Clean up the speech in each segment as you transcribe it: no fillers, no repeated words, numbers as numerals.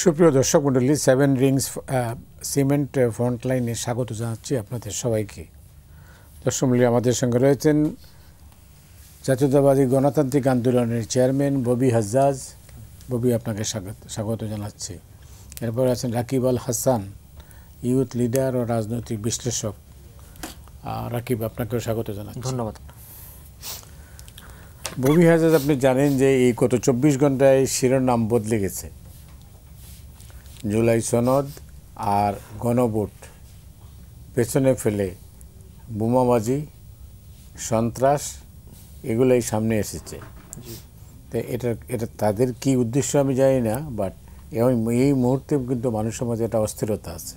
সুপ্রিয় দর্শক মণ্ডলী, সেভেন রিংস সিমেন্ট ফ্রন্টলাইনে স্বাগত জানাচ্ছি আপনাদের সবাইকে। দর্শক মণ্ডলী, আমাদের সঙ্গে রয়েছেন জাতীয়তাবাদী গণতান্ত্রিক আন্দোলনের চেয়ারম্যান ববি হাজ্জাজ। ববি, আপনাকে স্বাগত জানাচ্ছি। এরপর আছেন রাকিব আল হাসান, ইউথ লিডার ও রাজনৈতিক বিশ্লেষক। রাকিব, আপনাকেও স্বাগত জানাচ্ছি। ধন্যবাদ। ববি হাজ্জাজ, আপনি জানেন যে এই গত 24 ঘন্টায় শিরোনাম বদলে গেছে। জুলাই সনদ আর গণভোট পেছনে ফেলে বোমাবাজি, সন্ত্রাস এগুলোই সামনে এসেছে। তো এটা তাদের কি উদ্দেশ্য আমি জানি না, বাট এই মুহূর্তে কিন্তু মানুষের মধ্যে একটা অস্থিরতা আছে।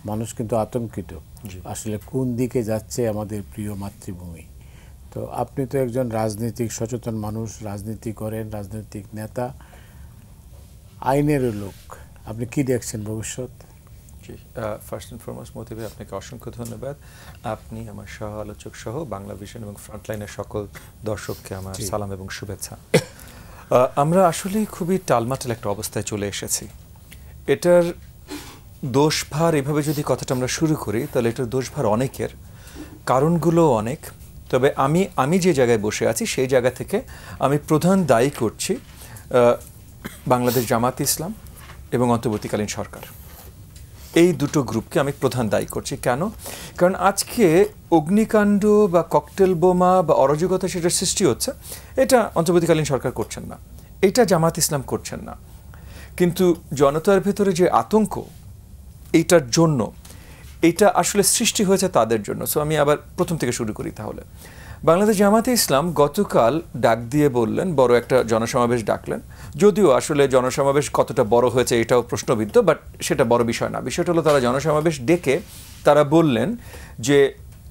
মানুষ কিন্তু আতঙ্কিত, আসলে কোন দিকে যাচ্ছে আমাদের প্রিয় মাতৃভূমি। তো আপনি তো একজন রাজনৈতিক সচেতন মানুষ, রাজনীতি করেন, রাজনৈতিক নেতা, আইনেরও লোক, আপনি কি দেখছেন ভবিষ্যৎ? জি, ফার্স্ট অ্যান্ড ফরমোস্ট মোটিভে আপনাকে অসংখ্য ধন্যবাদ। আপনি আমার সহ আলোচক সহ বাংলা ভিশন এবং ফ্রন্টলাইনের সকল দর্শককে আমার সালাম এবং শুভেচ্ছা। আমরা আসলে খুবই টালমাটাল একটা অবস্থায় চলে এসেছি। এটার দোষভার এভাবে যদি কথাটা আমরা শুরু করি, তাহলে এটার দোষভার অনেকের, কারণগুলো অনেক। তবে আমি যে জায়গায় বসে আছি সেই জায়গা থেকে আমি প্রধান দায়ী করছি বাংলাদেশ জামাত ইসলাম এবং অন্তর্বর্তীকালীন সরকার। এই দুটো গ্রুপকে আমি প্রধান দায়ী করছি। কেন? কারণ আজকে অগ্নিকাণ্ড বা ককটেল বোমা বা অরাজকতা সেটার সৃষ্টি হচ্ছে, এটা অন্তর্বর্তীকালীন সরকার করছেন না, এটা জামাত ইসলাম করছেন না। কিন্তু জনতার ভেতরে যে আতঙ্ক, এইটার জন্য, এইটা আসলে সৃষ্টি হয়েছে তাদের জন্য। সো আমি আবার প্রথম থেকে শুরু করি। তাহলে বাংলাদেশ জামাতে ইসলাম গতকাল ডাক দিয়ে বললেন, বড় একটা জনসমাবেশ ডাকলেন। যদিও আসলে জনসমাবেশ কতটা বড় হয়েছে এটাও প্রশ্নবিদ্ধ, বাট সেটা বড় বিষয় না। বিষয়টা হলো তারা জনসমাবেশ ডেকে তারা বললেন যে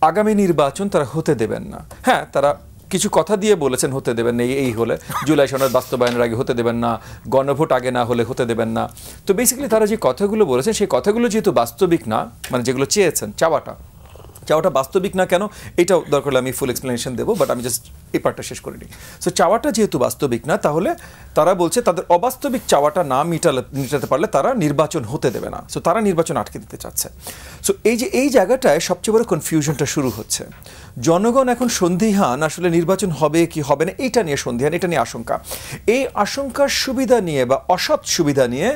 আগামী নির্বাচন তারা হতে দেবেন না। হ্যাঁ, তারা কিছু কথা দিয়ে বলেছেন হতে দেবেন না, এই হলে জুলাই সনদ বাস্তবায়নের আগে হতে দেবেন না, গণভোট আগে না হলে হতে দেবেন না। তো বেসিক্যালি তারা যে কথাগুলো বলেছেন সেই কথাগুলো যেহেতু বাস্তবিক না, মানে যেগুলো চেয়েছেন, চাওয়াটা বাস্তবিক না, কেন এটাও দরকার হলে আমি ফুল এক্সপ্লেনেশন দেবো, বাট আমি জাস্ট এই পার্টটা শেষ করে নিই। সো চাওয়াটা যেহেতু বাস্তবিক না, তাহলে তারা বলছে তাদের অবাস্তবিক চাওয়াটা না মেটাতে পারলে তারা নির্বাচন হতে দেবে না। সো তারা নির্বাচন আটকে দিতে চাচ্ছে। সো এই জায়গাটায় সবচেয়ে বড় কনফিউশনটা শুরু হচ্ছে। জনগণ এখন সন্দিহান, আসলে নির্বাচন হবে কি হবে না এটা নিয়ে সন্দিহান, এটা নিয়ে আশঙ্কা। এই আশঙ্কার সুবিধা নিয়ে বা অসৎ সুবিধা নিয়ে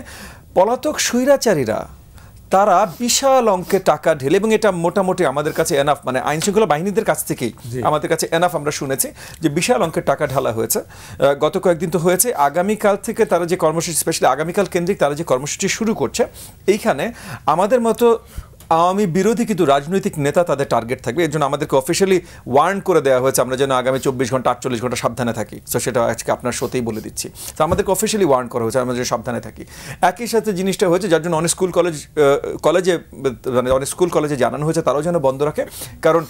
পলাতক স্বৈরাচারীরা তারা বিশাল অঙ্কের টাকা ঢেলে, এবং এটা মোটামুটি আমাদের কাছে এনাফ, মানে আইন শৃঙ্খলা বাহিনীদের কাছ থেকেই আমাদের কাছে এনাফ আমরা শুনেছি যে বিশাল অঙ্কের টাকা ঢালা হয়েছে। গত কয়েকদিন তো হয়েছে, আগামীকাল থেকে তারা যে কর্মসূচি, স্পেশালি আগামীকাল কেন্দ্রিক তারা যে কর্মসূচি শুরু করছে, এইখানে আমাদের মতো আওয়ামী বিরোধী কিন্তু রাজনৈতিক নেতা তাদের টার্গেট থাকবে। এর জন্য আমাদেরকে অফিসিয়ালি ওয়ার্ন করে দেওয়া হয়েছে আমরা যেন আগামী 24 ঘন্টা 48 ঘন্টা সাবধানে থাকি। সো সেটা আজকে আপনার সাথেই বলে দিচ্ছি। তো আমাদেরকে অফিসিয়ালি ওয়ার্ন করা হয়েছে আমরা যেন সাবধানে থাকি। একই সাথে জিনিসটা হয়েছে যার জন্য অনেক স্কুল কলেজে জানানো হয়েছে তারাও যেন বন্ধ রাখে। কারণ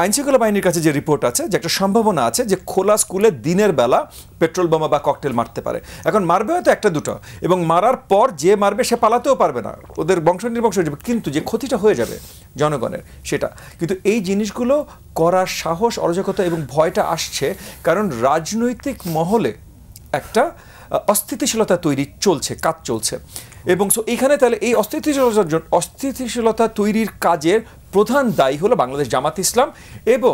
আইনশৃঙ্খলা বাহিনীর কাছে যে রিপোর্ট আছে যে একটা সম্ভাবনা আছে যে খোলা স্কুলে দিনের বেলা পেট্রোল বোমা বা ককটেল মারতে পারে। এখন মারবে হয়তো একটা দুটো, এবং মারার পর যে মারবে সে পালাতেও পারবে না, ওদের বংশ নির্বংশ হয়ে যাবে, কিন্তু যে ক্ষতিটা হয়ে যাবে জনগণের সেটা। কিন্তু এই জিনিসগুলো করার সাহস, অরাজকতা এবং ভয়টা আসছে কারণ রাজনৈতিক মহলে একটা অস্থিতিশীলতা তৈরি কাজ চলছে। এবং সো এইখানে তাহলে এই অস্থিতিশীলতা তৈরির কাজের প্রধান দায়ী হলো বাংলাদেশ জামাত ইসলাম, এবং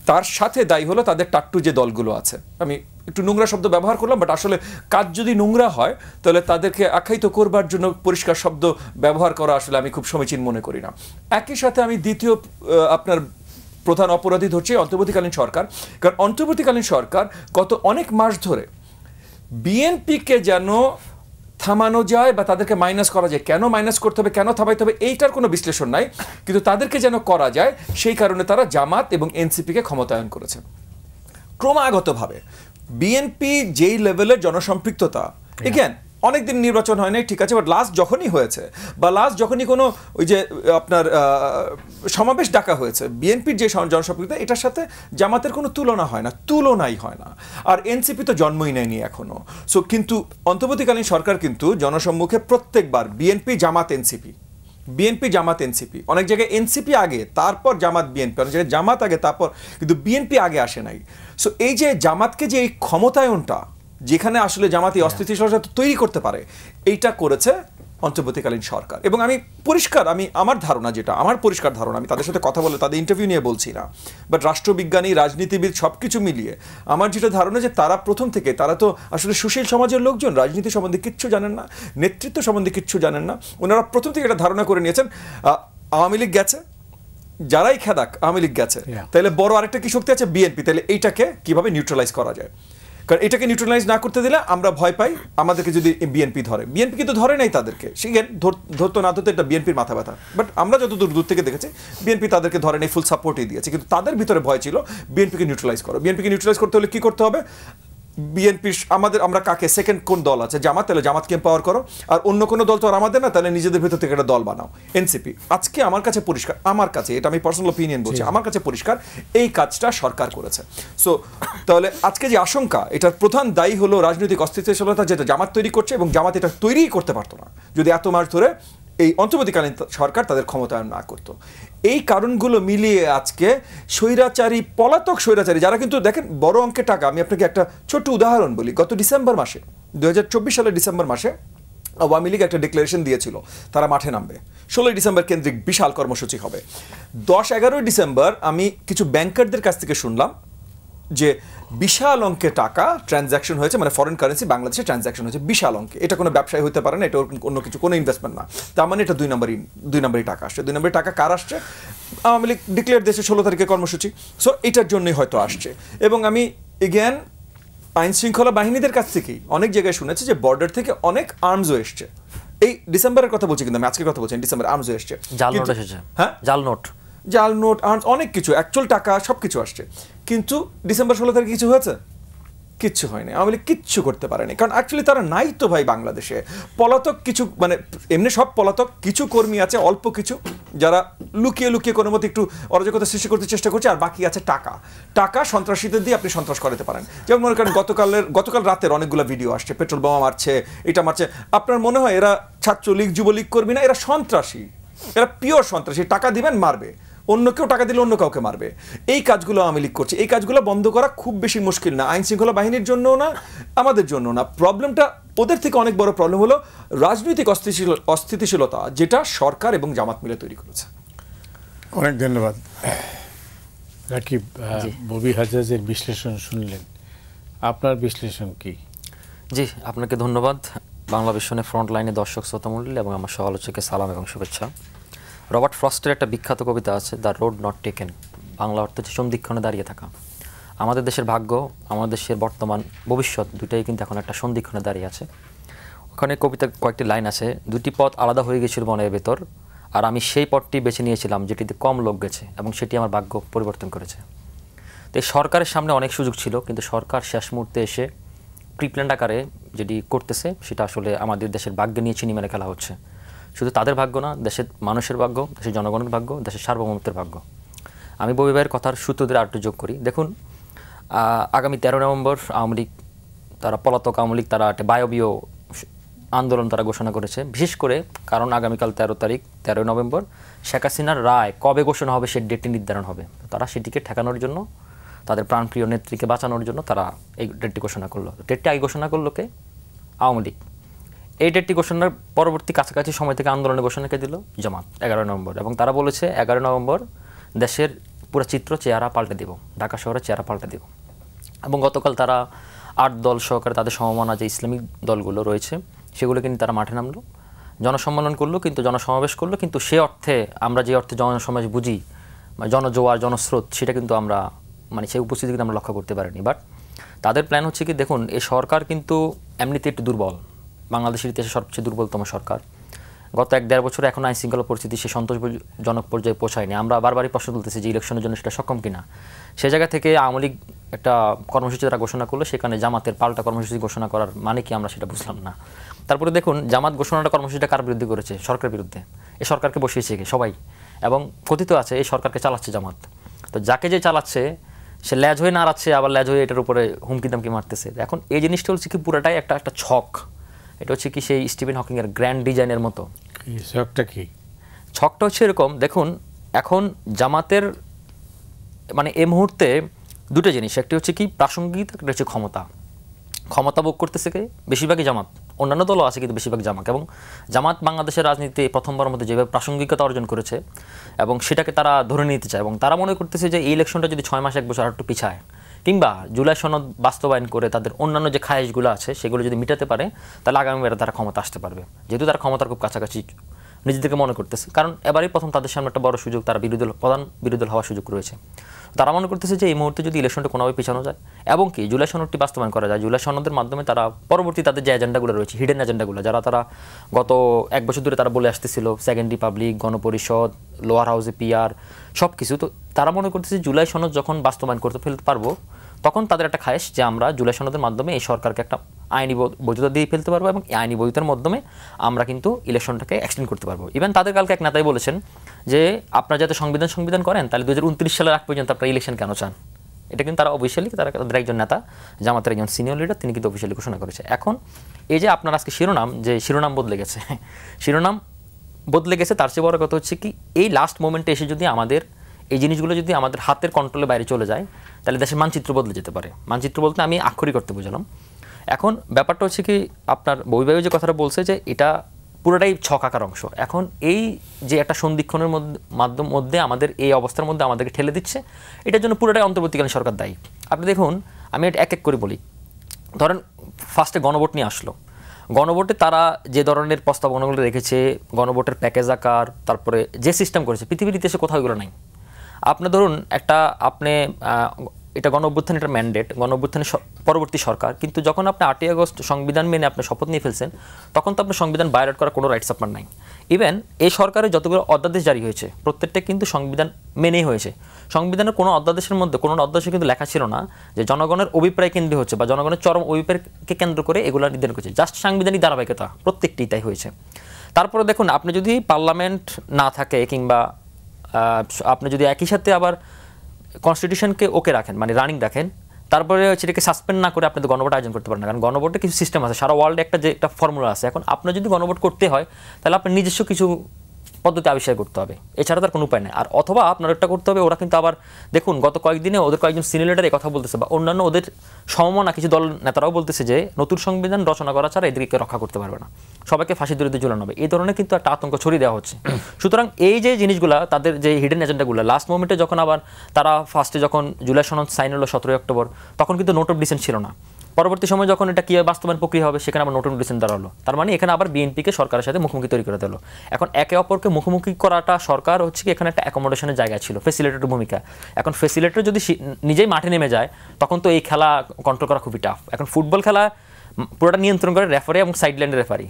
তার সাথে দায়ী হলো তাদের টাট্টু যে দলগুলো আছে। আমি একটু নোংরা শব্দ ব্যবহার করলাম, বাট আসলে কাজ যদি নোংরা হয় তাহলে তাদেরকে আখ্যায়িত করবার জন্য পরিষ্কার শব্দ ব্যবহার করা আসলে আমি খুব সমীচীন মনে করি না। একই সাথে আমি দ্বিতীয় আপনার প্রধান অপরাধী ধরছি অন্তর্বর্তীকালীন সরকার। কারণ অন্তর্বর্তীকালীন সরকার গত অনেক মাস ধরে বিএনপিকে যেন থামানো যায় বা তাদেরকে মাইনাস করা যায়, কেন মাইনাস করতে হবে, কেন থামাইতে হবে, এইটার কোনো বিশ্লেষণ নাই, কিন্তু তাদেরকে যেন করা যায় সেই কারণে তারা জামাত এবং এনসিপিকে ক্ষমতায়ন করেছে ক্রমাগতভাবে। বিএনপি যেই লেভেলের জনসম্পৃক্ততা, এগেন অনেকদিন নির্বাচন হয় নাই, ঠিক আছে, বাট লাস্ট যখনই হয়েছে বা লাস্ট যখনই কোনো ওই যে আপনার সমাবেশ ডাকা হয়েছে, বিএনপির যে জনসম্পৃক্ততা এটার সাথে জামাতের কোনো তুলনাই হয় না। আর এনসিপি তো জন্মই নেয়নি এখনো। সো কিন্তু অন্তর্বর্তীকালীন সরকার কিন্তু জনসম্মুখে প্রত্যেকবার বিএনপি জামাত এনসিপি, অনেক জায়গায় এনসিপি আগে তারপর জামাত বিএনপি, অনেক জায়গায় জামাত আগে তারপর, কিন্তু বিএনপি আগে আসে নাই। সো এই যে জামাতকে যে এই ক্ষমতায়নটা যেখানে আসলে জামাতি অস্থিতিশীলতা তৈরি করতে পারে, এইটা করেছে অন্তর্বর্তীকালীন সরকার। এবং আমি পরিষ্কার, আমার ধারণা, যেটা আমার পরিষ্কার ধারণা, আমি তাদের সাথে কথা বলে তাদের ইন্টারভিউ নিয়ে বলছি না, বাট রাষ্ট্রবিজ্ঞানী, রাজনীতিবিদ সব কিছু মিলিয়ে আমার যেটা ধারণা, যে তারা প্রথম থেকে, তারা তো আসলে সুশীল সমাজের লোকজন, রাজনীতি সম্বন্ধে কিচ্ছু জানেন না, নেতৃত্ব সম্বন্ধে কিচ্ছু জানেন না। ওনারা প্রথম থেকে এটা ধারণা করে নিয়েছেন আওয়ামী লীগ গেছে, যারাই খেদাক আওয়ামী লীগ গেছে, তাহলে বড় আরেকটা কি শক্তি আছে, বিএনপি, তাহলে এইটাকে কিভাবে নিউট্রালাইজ করা যায়। কারণ এটাকে নিউট্রালাইজ না করতে দিলে আমরা ভয় পাই আমাদেরকে যদি বিএনপি ধরে। বিএনপি কিন্তু ধরে নাই তাদেরকে, সেখানে ধরতো না ধরতো এটা বিএনপির মাথা ব্যথা, বাট আমরা যতদূর দূর থেকে দেখেছি বিএনপি তাদেরকে ধরে নেই, ফুল সাপোর্টই দিয়েছে। কিন্তু তাদের ভিতরে ভয় ছিল বিএনপিকে নিউট্রালাইজ করো। বিএনপিকে নিউট্রালাইজ করতে হলে কি করতে হবে, বিএনপি আমরা কাকে, সেকেন্ড কোন দল আছে, জামাত, তাহলে জামাতকে এম্পাওয়ার করো, আর অন্য কোনো দল তো আর আমাদের না, তাহলে নিজেদের ভিতর থেকে একটা দল বানাও, এনসিপি। আজকে আমার কাছে পরিষ্কার, আমার কাছে, এটা আমি পার্সোনাল ওপিনিয়ন বলছি, আমার কাছে পরিষ্কার এই কাজটা সরকার করেছে। সো তাহলে আজকে যে আশঙ্কা, এটার প্রধান দায়ী হলো রাজনৈতিক অস্থিতিশীলতা, যেটা জামাত তৈরি করছে, এবং জামাত এটা তৈরিই করতে পারতো না যদি এত মাস ধরে এই অন্তর্বর্তীকালীন সরকার তাদের ক্ষমতায়ন না করতো। এই কারণগুলো মিলিয়ে আজকে স্বৈরাচারী, পলাতক স্বৈরাচারী, যারা কিন্তু দেখেন বড় অঙ্কের টাকা, আমি আপনাকে একটা ছোট্ট উদাহরণ বলি। গত ডিসেম্বর মাসে, 2024 সালের ডিসেম্বর মাসে আওয়ামী লীগ একটা ডিক্লারেশন দিয়েছিল তারা মাঠে নামবে, 16 ডিসেম্বর কেন্দ্রিক বিশাল কর্মসূচি হবে। 10-11 ডিসেম্বর আমি কিছু ব্যাংকারদের কাছ থেকে শুনলাম যে বিশাল অঙ্কের টাকা ট্রানজ্যাকশন হয়েছে, মানে ফরেন কারেন্সি বাংলাদেশে ট্রানজ্যাকশন হয়েছে বিশাল অঙ্কে। এটা কোনো ব্যবসায় হতে পারে না, এটা অন্য কিছু, কোনো ইনভেস্টমেন্ট না। তার মানে এটা 2 নম্বরই টাকা আসছে। 2 নম্বরই টাকা কার আসছে? আওয়ামী লীগ ডিক্লেয়ার দিয়েছে 16 তারিখে কর্মসূচি, সো এটার জন্যই হয়তো আসছে। এবং আমি এগেন আইন শৃঙ্খলা বাহিনীদের কাছ থেকেই অনেক জায়গায় শুনেছি যে বর্ডার থেকে অনেক আর্মসও এসছে। এই ডিসেম্বরের কথা বলছি, কিন্তু আমি আজকের কথা বলছি, ডিসেম্বর আর্মসও এসছে, জাল নোট এসেছে, হ্যাঁ জাল নোট, আর্মস, অনেক কিছু, অ্যাকচুয়াল টাকা, সব কিছু আসছে। কিন্তু ডিসেম্বর 16 তারিখে কিছু হয়েছে? কিচ্ছু হয়নি। আওয়ামী লীগ কিচ্ছু করতে পারেনি, কারণ অ্যাকচুয়ালি তারা নাই তো ভাই বাংলাদেশে। পলাতক কিছু, মানে এমনি সব পলাতক, কিছু কর্মী আছে অল্প কিছু, যারা লুকিয়ে লুকিয়ে কোনো মতো একটু অরাজকতা সৃষ্টি করতে চেষ্টা করছে, আর বাকি আছে টাকা সন্ত্রাসীদের দিয়ে আপনি সন্ত্রাস করাতে পারেন। যেমন মনে করেন গতকাল রাতের অনেকগুলো ভিডিও আসছে, পেট্রোল বোমা মারছে, এটা মারছে। আপনার মনে হয় এরা ছাত্রলীগ যুবলীগ কর্মী না? এরা সন্ত্রাসী, এরা পিওর সন্ত্রাসী। টাকা দিবেন, মারবে, অন্য কেউ টাকা দিলে অন্য কাউকে মারবে। এই কাজগুলো আওয়ামী লীগ করছে। এই কাজগুলো বন্ধ করা খুব বেশি মুশকিল না, আইন শৃঙ্খলা বাহিনীর জন্যও না, আমাদের জন্য না। প্রবলেমটা ওদের থেকে অনেক বড় প্রবলেম হলো রাজনৈতিক অস্থিতিশীলতা, যেটা সরকার এবং জামাত মিলে তৈরি করেছে। অনেক ধন্যবাদ রাকিব। ববি হাজ্জাজের বিশ্লেষণ শুনলেন, আপনার বিশ্লেষণ কি? জি, আপনাকে ধন্যবাদ। বাংলা ভিশনের ফ্রন্ট লাইনে দর্শক শ্রোতামণ্ডলী এবং আমার সহ আলোচককে সালাম এবং শুভেচ্ছা। রবার্ট ফ্রস্টের একটা বিখ্যাত কবিতা আছে, the road not taken, Bangla অর্থ হচ্ছে সন্ধিক্ষণে দাঁড়িয়ে থাকা। আমাদের দেশের ভাগ্য, আমাদের দেশের বর্তমান, ভবিষ্যৎ দুটাই কিন্তু এখন একটা সন্ধিক্ষণে দাঁড়িয়ে আছে। ওখানে কবিতার কয়েকটি লাইন আছে, 2টি পথ আলাদা হয়ে গেছিল মনের ভেতর, আর আমি সেই পথটি বেছে নিয়েছিলাম যেটিতে কম লোক গেছে, এবং সেটি আমার ভাগ্য পরিবর্তন করেছে। তো এই সরকারের সামনে অনেক সুযোগ ছিল, কিন্তু সরকার শেষ মুহূর্তে এসে প্রিপ্ল্যান্ড আকারে যেটি করতেছে, সেটা আসলে আমাদের দেশের ভাগ্যে নিয়ে চিনি মেরে খেলা হচ্ছে। শুধু তাদের ভাগ্য না, দেশের মানুষের ভাগ্য, দেশের জনগণের ভাগ্য, দেশের সার্বভৌমত্বের ভাগ্য। আমি ববি ভাইয়ের কথার সূত্র ধরে আরেকটু যোগ করি। দেখুন, আগামী 13 নভেম্বর আওয়ামী লীগ, তারা পলাতক আওয়ামী লীগ, তারা একটা বায়বীয় আন্দোলন তারা ঘোষণা করেছে, বিশেষ করে কারণ আগামীকাল 13 নভেম্বর শেখ হাসিনার রায় কবে ঘোষণা হবে সেই ডেটটি নির্ধারণ হবে। তারা সেটিকে ঠেকানোর জন্য, তাদের প্রাণপ্রিয় নেত্রীকে বাঁচানোর জন্য তারা এই ডেটটি ঘোষণা করলো। ডেটটি আগে ঘোষণা করলো কে? আওয়ামী লীগ। এই ডেটটি ঘোষণার পরবর্তী কাছাকাছি সময় থেকে আন্দোলনের ঘোষণাকে দিল জামাত 11 নভেম্বর, এবং তারা বলেছে 11 নভেম্বর দেশের পুরো চিত্র, চেহারা পাল্টে দেব, ঢাকা শহরের চেহারা পাল্টে দেব। এবং গতকাল তারা 8 দল সহকারে তাদের সমমনা যে ইসলামিক দলগুলো রয়েছে সেগুলো কিন্তু তারা মাঠে নামলো, জনসম্মেলন করলো, কিন্তু জনসমাবেশ করলো, কিন্তু সে অর্থে আমরা যে অর্থে জনসমাবেশ বুঝি, জনজোয়ার, জনস্রোত, সেটা কিন্তু আমরা সেই উপস্থিতি কিন্তু আমরা লক্ষ্য করতে পারিনি। বাট তাদের প্ল্যান হচ্ছে কি, দেখুন, এই সরকার কিন্তু এমনিতে একটু দুর্বল, বাংলাদেশের ইতিহাসে সবচেয়ে দুর্বলতম সরকার। গত 1-1.5 বছরে এখন আইন শৃঙ্খলা পরিস্থিতি সে সন্তোষজনক পর্যায়ে পৌঁছায়নি। আমরা বারবারই প্রশ্ন তুলতেছি যে ইলেকশনের জন্য সেটা সক্ষম কিনা। সে জায়গা থেকে আওয়ামী লীগ একটা কর্মসূচি তারা ঘোষণা করলো, সেখানে জামাতের পাল্টা কর্মসূচি ঘোষণা করার মানে কি আমরা সেটা বুঝলাম না। তারপরে দেখুন, জামাত ঘোষণাটা কর্মসূচিটা কার বিরুদ্ধে করেছে? সরকারের বিরুদ্ধে। এই সরকারকে বসিয়েছে সবাই, এবং কথিত আছে এই সরকারকে চালাচ্ছে জামাত। তো যাকে যে চালাচ্ছে সে ল্যাজ হয়ে নাড়াচ্ছে, আবার ল্যাজ হয়ে এটার উপরে হুমকি দামকি মারতেছে। এখন এই জিনিসটা হচ্ছে কি, পুরোটাই একটা ছক। এটা হচ্ছে কি সেই স্টিভেন হকিংয়ের গ্র্যান্ড ডিজাইনের মতো। ছকটা কি? ছকটা হচ্ছে এরকম, দেখুন, এখন জামাতের এই মুহূর্তে দুটো জিনিস, একটি হচ্ছে কি প্রাসঙ্গিক, একটা হচ্ছে ক্ষমতা। ক্ষমতা ভোগ করতেছে কে? বেশিরভাগই জামাত, অন্যান্য দলও আছে কিন্তু বেশিরভাগ জামাত। এবং জামাত বাংলাদেশের রাজনীতিতে প্রথমবারের মধ্যে যেভাবে প্রাসঙ্গিকতা অর্জন করেছে এবং সেটাকে তারা ধরে নিতে চায়, এবং তারা মনে করতেছে যে এই ইলেকশনটা যদি 6 মাস 1 বছর আর একটু পিছায় কিংবা জুলাই সনদ বাস্তবায়ন করে তাদের অন্যান্য যে খায়েশগুলো আছে সেগুলো যদি মিটাতে পারে, তাহলে আগামীবারে তারা ক্ষমতা আসতে পারবে। যেহেতু তারা ক্ষমতার খুব কাছাকাছি নিজেদেরকে মনে করতেছে, কারণ এবারই প্রথম তাদের সামনে একটা বড় সুযোগ, তারা প্রধান বিরোধী দল হওয়ার সুযোগ রয়েছে। তারা মনে করতেছে যে এই মুহূর্তে যদি ইলেকশনটা কোনোভাবে পিছানো যায় এবং কি জুলাই সনদটি বাস্তবায়ন করা যায়, জুলাই সনদের মাধ্যমে তারা পরবর্তী তাদের যে এজেন্ডাগুলো রয়েছে, হিডেন এজেন্ডাগুলো, যারা তারা গত 1 বছর ধরে তারা বলে আসতেছিল, সেকেন্ড রিপাবলিক, গণপরিষদ, লোয়ার হাউসে পিআর, সব কিছু, তো তারা মনে করতেছে জুলাই সনদ যখন বাস্তবায়ন করতে ফেলতে পারবো, তখন তাদের একটা খায়েশ যে আমরা জুলাই সনদের মাধ্যমে এই সরকারকে একটা আইনি বৈধতা দিয়ে ফেলতে পারবো এবং এই আইনি বৈধতার মাধ্যমে আমরা কিন্তু ইলেকশনটাকে এক্সটেন্ড করতে পারবো। ইভেন তাদের কালকে এক নেতাই বলেছেন যে আপনারা যাতে সংবিধান করেন, তাহলে 2029 সালের আগ পর্যন্ত আপনারা ইলেকশন কেন চান? এটা কিন্তু তারা অফিসিয়ালি, তাদের একজন নেতা, জামাতের একজন সিনিয়র লিডার, তিনি কিন্তু অফিসিয়ালি ঘোষণা করেছে। এখন এই যে আপনার আজকে শিরোনাম বদলে গেছে, শিরোনাম বদলে গেছে, তার চেয়ে বড় কথা হচ্ছে কি, এই লাস্ট মোমেন্টে এসে যদি আমাদের এই জিনিসগুলো যদি আমাদের হাতের কন্ট্রোলের বাইরে চলে যায়, তাহলে দেশের মানচিত্র বদলে যেতে পারে। মানচিত্র বলতে আমি আক্ষরিক করতে বুঝলাম। এখন ব্যাপারটা হচ্ছে কি, আপনার বৈবাহিক যে কথাটা বলছে যে এটা পুরোটাই ছকাকার অংশ। এখন এই যে একটা সন্ধিক্ষণের মধ্যে আমাদের এই অবস্থার মধ্যে আমাদেরকে ঠেলে দিচ্ছে, এটার জন্য পুরোটাই অন্তর্বর্তীকালীন সরকার দায়ী। আপনি দেখুন, আমি এটা এক এক করে বলি। ধরেন ফার্স্টে গণভোট নিয়ে আসলো, গণভোটে তারা যে ধরনের প্রস্তাবনাগুলো রেখেছে, গণভোটের প্যাকেজ আকার, তারপরে যে সিস্টেম করেছে, পৃথিবীর ইতিহাসে কোথাও এগুলো নাই। আপনি ধরুন এটা গণঅভ্যুত্থানের একটা ম্যান্ডেট, গণঅভ্যুত্থানের পরবর্তী সরকার, কিন্তু যখন আপনি 8ই আগস্ট সংবিধান মেনে আপনি শপথ নিয়ে ফেলছেন, তখন তো আপনার সংবিধান ভায়োলেট করার কোনো রাইটস আপনার নাই। ইভেন এই সরকারের যতগুলো অধ্যাদেশ জারি হয়েছে প্রত্যেকটা কিন্তু সংবিধান মেনেই হয়েছে। সংবিধানের কোনো অধ্যাদেশের মধ্যে কোনো অধ্যাদেশে কিন্তু লেখা ছিল না যে জনগণের অভিপ্রায় কেন্দ্রীয় হচ্ছে বা জনগণের চরম অভিপ্রায়কে কেন্দ্র করে এগুলো নির্ধারণ করছে, জাস্ট সাংবিধানিক ধারাবাহিকতা, প্রত্যেকটি তাই হয়েছে। তারপরে দেখুন, আপনি যদি পার্লামেন্ট না থাকে কিংবা আপনি যদি একই সাথে আবার কনস্টিটিউশনকে ওকে রাখেন, মানে রানিং রাখেন, তারপরে সেটাকে সাসপেন্ড না করে আপনি তো গণভোট আয়োজন করতে পারেন না, কারণ গণভোটে কিছু সিস্টেম আছে, সারা ওয়ার্ল্ডে একটা ফর্মুলা আছে। এখন আপনার যদি গণভোট করতে হয়, তাহলে আপনার নিজস্ব কিছু পদ্ধতি আবিষ্কার করতে হবে, এছাড়া তার কোনো উপায় নেই। আর অথবা আপনার একটা করতে হবে, ওরা কিন্তু আবার দেখুন গত কয়েকদিনে ওদের কয়েকজন সিনিয়র লিডার এই কথা বলতেছে, বা অন্যান্য ওদের সমমনা কিছু দল নেতারাও বলতেছে যে নতুন সংবিধান রচনা করা ছাড়া এদেরকে রক্ষা করতে পারবে না, সবাইকে ফাঁসির দড়িতে ঝুলানো হবে, এই ধরনের কিন্তু একটা আতঙ্ক ছড়িয়ে দেওয়া হচ্ছে। সুতরাং এই যে জিনিসগুলো, তাদের যে হিডেন এজেন্ডাগুলো, লাস্ট মোমেন্টে যখন আবার তারা ফার্স্টে যখন জুলাই সনদ সাইন হলো 17 অক্টোবর, তখন কিন্তু নোট অফ ডিসেন্ট ছিল না। পরবর্তী সময় যখন এটা কীভাবে বাস্তবায়ন প্রক্রিয়া হবে, সেখানে আবার নোট অফ ডিসেন্ট দাঁড়ালো। তার মানে এখানে আবার বিএনপিকে সরকারের সাথে মুখোমুখি তৈরি করে দিল। এখন একে অপরকে মুখোমুখি করাটা সরকার হচ্ছে কি এখানে একটা অ্যাকোমোডেশনের জায়গা ছিল, ফেসিলিটেটের ভূমিকা। এখন ফেসিলিটেটর যদি নিজেই মাঠে নেমে যায়, তখন তো এই খেলা কন্ট্রোল করা খুবই টাফ। এখন ফুটবল খেলা পুরোটা নিয়ন্ত্রণ করে রেফারি এবং সাইডলাইনের রেফারি,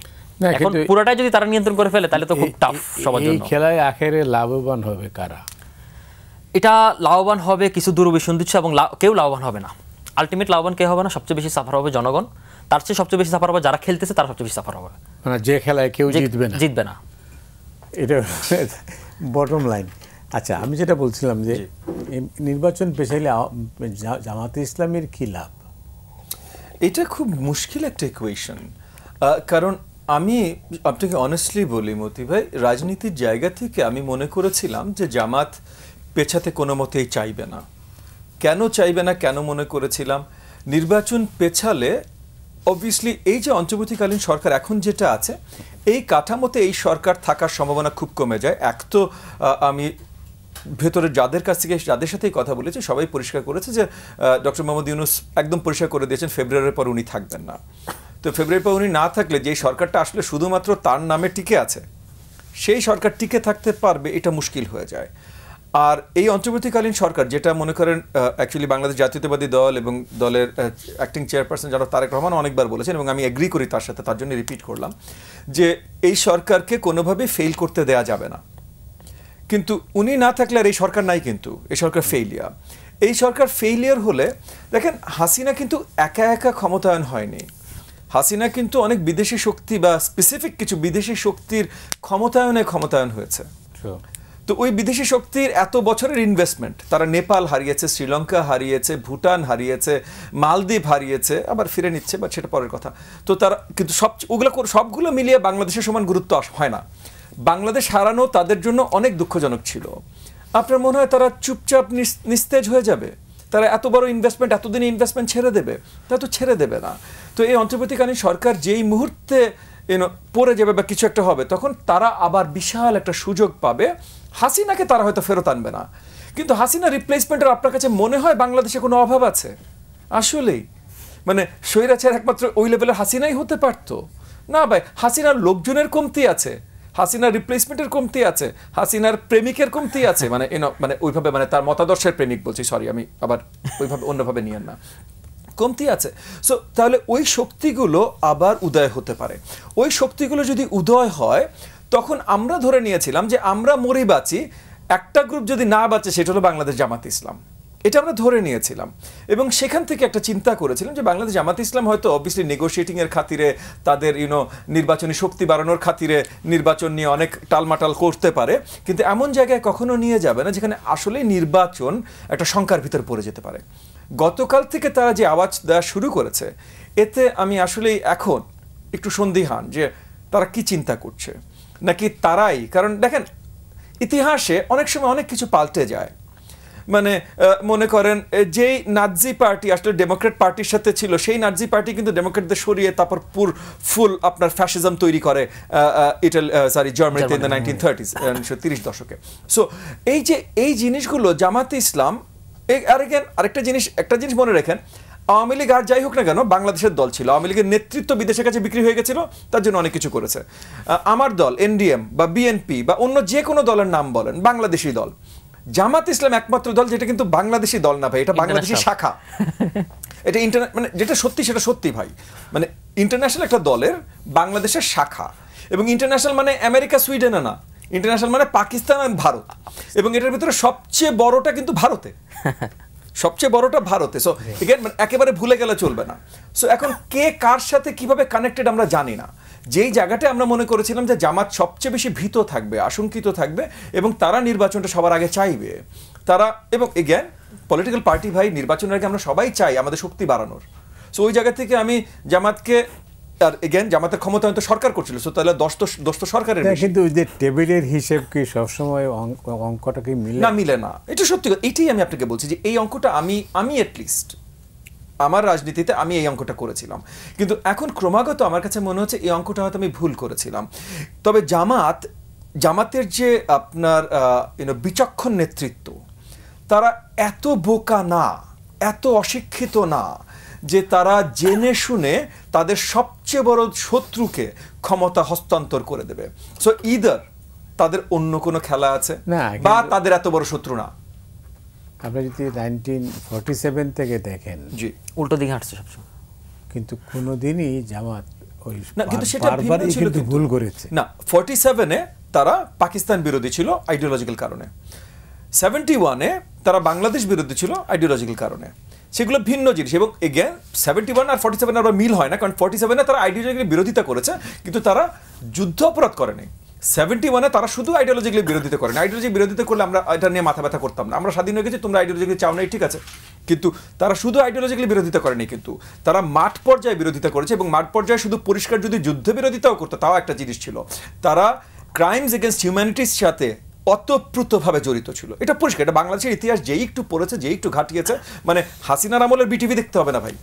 এখন পুরোটাই যদি তারা নিয়ন্ত্রণ করে ফেলে, তাহলে তো খুব টাফ সবার জন্য। এই খেলায় আখেরে লাভবান হবে কারা? এটা লাভবান হবে কিছু দূরভিসন্ধিচ্ছ এবং কেউ লাভবান হবে না। আলটিমেট লাভবান কে হবে না? সবচেয়ে বেশি সাফার হবে জনগণ, তার চেয়ে সবচেয়ে বেশি সাফার হবে যারা খেলতেছে, তারা সবচেয়ে বেশি সাফার হবে। মানে যে খেলায় কেউ জিতবে না, এটা বটম লাইন। আচ্ছা, আমি যেটা বলছিলাম যে নির্বাচন পেছাইলে জামাতে ইসলামের কি লাভ? এটা খুব মুশকিল একটা ইকুয়েশন, কারণ আমি আপনাকে অনেস্টলি বলি মতি ভাই, রাজনীতির জায়গা থেকে আমি মনে করেছিলাম যে জামাত পেছাতে কোনো মতেই চাইবে না। কেন চাইবে না, কেন মনে করেছিলাম? নির্বাচন পেছালে অবভিয়াসলি এই যে অন্তর্বর্তীকালীন সরকার এখন যেটা আছে, এই কাঠামোতে এই সরকার থাকার সম্ভাবনা খুব কমে যায়। এক তো আমি ভেতরে যাদের কাছ থেকে যাদের সাথেই কথা বলেছি, সবাই পরিষ্কার করেছে যে ডক্টর মোহাম্মদ ইউনূস একদম পরিষ্কার করে দিয়েছেন ফেব্রুয়ারির পর উনি থাকবেন না। তো ফেব্রুয়ারির পর উনি না থাকলে যে সরকারটা আসলে শুধুমাত্র তার নামে টিকে আছে, সেই সরকার টিকে থাকতে পারবে এটা মুশকিল হয়ে যায়। আর এই অন্তর্বর্তীকালীন সরকার যেটা মনে করেন অ্যাকচুয়ালি বাংলাদেশ জাতীয়তাবাদী দল এবং দলের অ্যাক্টিং চেয়ারপারসন যারা তারেক রহমান অনেকবার বলেছেন, এবং আমি এগ্রি করি তার সাথে, তার জন্য রিপিট করলাম যে এই সরকারকে কোনোভাবে ফেল করতে দেয়া যাবে না। কিন্তু উনি না থাকলে আর এই সরকার নাই, কিন্তু এই সরকার ফেইলিয়ার। এই সরকার ফেইলিয়ার হলে দেখেন, হাসিনা কিন্তু একা একা ক্ষমতায়ন হয়নি, হাসিনা কিন্তু অনেক বিদেশি শক্তি বা স্পেসিফিক কিছু বিদেশি শক্তির ক্ষমতায়ন হয়েছে। তো ওই বিদেশি শক্তির এত বছরের ইনভেস্টমেন্ট, তারা নেপাল হারিয়েছে, শ্রীলঙ্কা হারিয়েছে, ভুটান হারিয়েছে, মালদ্বীপ হারিয়েছে, আবার ফিরে নিচ্ছে, বা সেটা পরের কথা। তো তারা কিন্তু সবগুলো মিলিয়ে বাংলাদেশের সমান গুরুত্ব হয় না। বাংলাদেশ হারানো তাদের জন্য অনেক দুঃখজনক ছিল। আপনার মনে হয় তারা চুপচাপ নিস্তেজ হয়ে যাবে? তারা এত বড় ইনভেস্টমেন্ট, এতদিনে ইনভেস্টমেন্ট ছেড়ে দেবে? তারা তো ছেড়ে দেবে না। তো এই অন্তর্বর্তীকালীন সরকার যেই মুহূর্তে পড়ে যাবে বা কিছু একটা হবে, তখন তারা আবার বিশাল একটা সুযোগ পাবে। হাসিনাকে তারা হয়তো ফেরত আনবে না, কিন্তু হাসিনা রিপ্লেসমেন্টের আপনার কাছে মনে হয় বাংলাদেশে কোনো অভাব আছে? আসলেই মানে স্বৈরাচার একমাত্র ওই লেভেলের হাসিনাই হতে পারতো না ভাই। হাসিনার লোকজনের কমতি আছে, হাসিনার রিপ্লেসমেন্টের কমতি আছে, হাসিনার প্রেমিকের কমতি আছে, মানে মানে ওইভাবে মানে তার মতাদর্শের প্রেমিক বলছি, সরি আমি আবার ওইভাবে অন্যভাবে নিয়েন না, কমতি আছে। সো তাহলে ওই শক্তিগুলো আবার উদয় হতে পারে। ওই শক্তিগুলো যদি উদয় হয়, তখন আমরা ধরে নিয়েছিলাম যে আমরা মরি বাঁচি, একটা গ্রুপ যদি না বাঁচে সেটা হলো বাংলাদেশ জামাত ইসলাম, এটা আমরা ধরে নিয়েছিলাম। এবং সেখান থেকে একটা চিন্তা করেছিলাম যে বাংলাদেশ জামাত ইসলাম হয়তো অবভিয়াসলি নেগোশিয়েটিং এর খাতিরে, তাদের নির্বাচনী শক্তি বাড়ানোর খাতিরে নির্বাচন নিয়ে অনেক টালমাটাল করতে পারে, কিন্তু এমন জায়গায় কখনো নিয়ে যাবে না যেখানে আসলেই নির্বাচন একটা শঙ্কার ভিতর পড়ে যেতে পারে। গতকাল থেকে তারা যে আওয়াজ দেওয়া শুরু করেছে, এতে আমি আসলেই এখন একটু সন্দিহান যে তারা কি চিন্তা করছে, নাকি তারাই, কারণ দেখেন ইতিহাসে অনেক সময় অনেক কিছু পাল্টে যায়। মানে মনে করেন যেই নাৎজি পার্টি আসলে ডেমোক্রেট পার্টির সাথে ছিল, সেই নাৎজি পার্টি কিন্তু ডেমোক্রেটদের সরিয়ে তারপর ফুল আপনার ফ্যাসিজম তৈরি করে জার্মানিতে ইন দ্য 1930s 30 দশকে। সো এই জিনিসগুলো জামাতে ইসলাম, একটা জিনিস মনে রাখেন, আওয়ামী লীগ আর যাই হোক না কেন বাংলাদেশের দল ছিল, আওয়ামী লীগের নেতৃত্ব বিদেশের কাছে বিক্রি হয়ে গেছিল, তার জন্য অনেক কিছু করেছে। আমার দল এনডিএম বা বিএনপি বা অন্য যে কোনো দলের নাম বলেন, বাংলাদেশি দল। জামাত ইসলাম একমাত্র দল যেটা কিন্তু বাংলাদেশি দল না ভাই, এটা বাংলাদেশি শাখা। এটা মানে যেটা সত্যি সেটা সত্যি ভাই, মানে ইন্টারন্যাশনাল একটা দলের বাংলাদেশের শাখা। এবং ইন্টারন্যাশনাল মানে আমেরিকা সুইডেনে না, ইন্টারন্যাশনাল মানে পাকিস্তান আর ভারত, এবং এটার ভিতরে সবচেয়ে বড়টা কিন্তু ভারতে, সবচেয়ে বড়টা ভারতে। সো একেবারে ভুলে গেলে চলবে না। সো এখন কে কার সাথে কিভাবে কানেক্টেড আমরা জানি না। যেই জায়গাটা আমরা মনে করেছিলাম যে জামাত সবচেয়ে বেশি ভীত থাকবে, আশঙ্কিত থাকবে, এবং তারা নির্বাচনটা সবার আগে চাইবে, তারা, এবং এগেন পলিটিক্যাল পার্টি ভাই, নির্বাচনের আগে আমরা সবাই চাই আমাদের শক্তি বাড়ানোর। সো ওই জায়গা থেকে আমি জামাতকে, আর এগেন জামাতের ক্ষমতা হয়তো সরকার করছিল, সো তাহলে দোষ তো সরকারের। কিন্তু ওই যে টেবিলের হিসেব কি সবসময় অঙ্কটা কি মিলে না? মিলে না, এটা সত্যি কথা। এটাই আমি আপনাকে বলছি যে এই অঙ্কটা আমি অ্যাটলিস্ট আমার রাজনীতিতে আমি এই অঙ্কটা করেছিলাম, কিন্তু এখন ক্রমাগত আমার কাছে মনে হচ্ছে এই অঙ্কটা হয়তো আমি ভুল করেছিলাম। তবে জামাতের যে আপনার বিচক্ষণ নেতৃত্ব, তারা এত বোকা না, এত অশিক্ষিত না যে তারা জেনে শুনে তাদের সবচেয়ে বড় শত্রুকে ক্ষমতা হস্তান্তর করে দেবে। সো ইদার তাদের অন্য কোনো খেলা আছে, বা তাদের এত বড় শত্রু না। আপনি যদি 1947 থেকে দেখেন, জি, উল্টো দিকে হাঁটছে সবসময়, কিন্তু কোনোদিনই জামাত ওই না, কিন্তু সেটা ভিন্ন ছিল, কিন্তু ভুল করেছে না। 47-এ তারা পাকিস্তান বিরোধী ছিল আইডিওলজিক্যাল কারণে, 71-এ তারা বাংলাদেশ বিরোধী ছিল আইডিওলজিক্যাল কারণে, সেগুলো ভিন্ন জিনিস। এবং এগেন 71 আর 47 আবার মিল হয় না, কারণ 47-এ তারা আইডিওলজিক্যালি বিরোধিতা করেছে, কিন্তু তারা যুদ্ধ অপরাধ করেনি। 71-এ তারা শুধু আইডিওলজিক্যালি বিরোধিতা করেন। আইডিওলজি বিরোধিতা করলে আমরা এটা নিয়ে মাথা ব্যথা করতাম না, আমরা স্বাধীন হয়ে গেছি, তোমরা আইডিওলজিক্যালি চাও নাই, ঠিক আছে, কিন্তু তারা শুধু আইডিওলজিক্যালি বিরোধিতা করেনি, কিন্তু তারা মাঠ পর্যায়ে বিরোধিতা করেছে। এবং মাঠ পর্যায়ে শুধু পরিষ্কার যদি যুদ্ধ বিরোধিতাও করতো, তাও একটা জিনিস ছিল, তারা ক্রাইমস এগেনস্ট হিউম্যানিটির সাথে অতপ্রুতভাবে জড়িত ছিল। এটা পরিষ্কার, এটা বাংলাদেশের ইতিহাস যেই একটু পড়েছে, যেই একটু ঘাটিয়েছে, মানে হাসিনার আমলের বিটিভি দেখতে হবে না ভাই,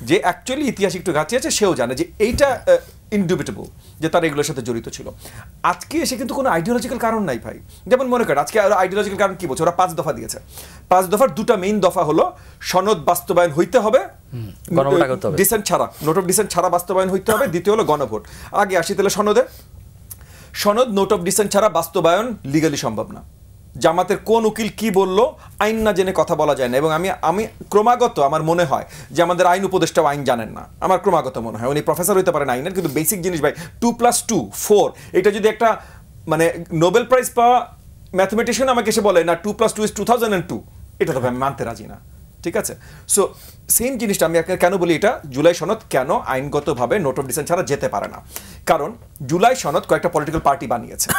যে অ্যাকচুয়ালি ইতিহাস একটু ঘাটিয়েছে সেও জানে যে এইটা ইনডিউবিটেবল যে তারা এগুলোর সাথে জড়িত ছিল। আজকে এসে কিন্তু কোনো আইডিওলজিক্যাল কারণ নাই ভাই। যেমন মনে করেন আজকে আইডিওলজিক্যাল কারণ কি বলছে, ওরা 5 দফা দিয়েছে। 5 দফার 2টা মেইন দফা হলো সনদ বাস্তবায়ন হইতে হবে, ডিসেন্ট ছাড়া, নোট অফ ডিসেন্ট ছাড়া বাস্তবায়ন হইতে হবে। দ্বিতীয় হলো গণভোট। আগে আসি তাহলে সনদ নোট অফ ডিসেন্ট ছাড়া বাস্তবায়ন লিগালি সম্ভব না। জামাতের কোন উকিল কি বললো আইন না জেনে কথা বলা যায় না। এবং আমি ক্রমাগত আমার মনে হয় যে আমাদের আইন উপদেষ্টাও আইন জানেন না, আমার ক্রমাগত মনে হয়। উনি প্রফেসর হইতে পারেন আইনের, কিন্তু বেসিক জিনিস ভাই 2+2 4, এটা যদি একটা মানে নোবেল প্রাইজ পাওয়া ম্যাথমেটিশিয়ান আমাকে এসে বলে না 2+2 is 2002, এটা তো আমি মানতে রাজি না, ঠিক আছে। সো সেম জিনিসটা আমি কেন বলি, এটা জুলাই সনদ কেন আইনগতভাবে নোট অফ ডিসেন্ট ছাড়া যেতে পারে না, কারণ জুলাই সনদ কয়েকটা পলিটিক্যাল পার্টি বানিয়েছে,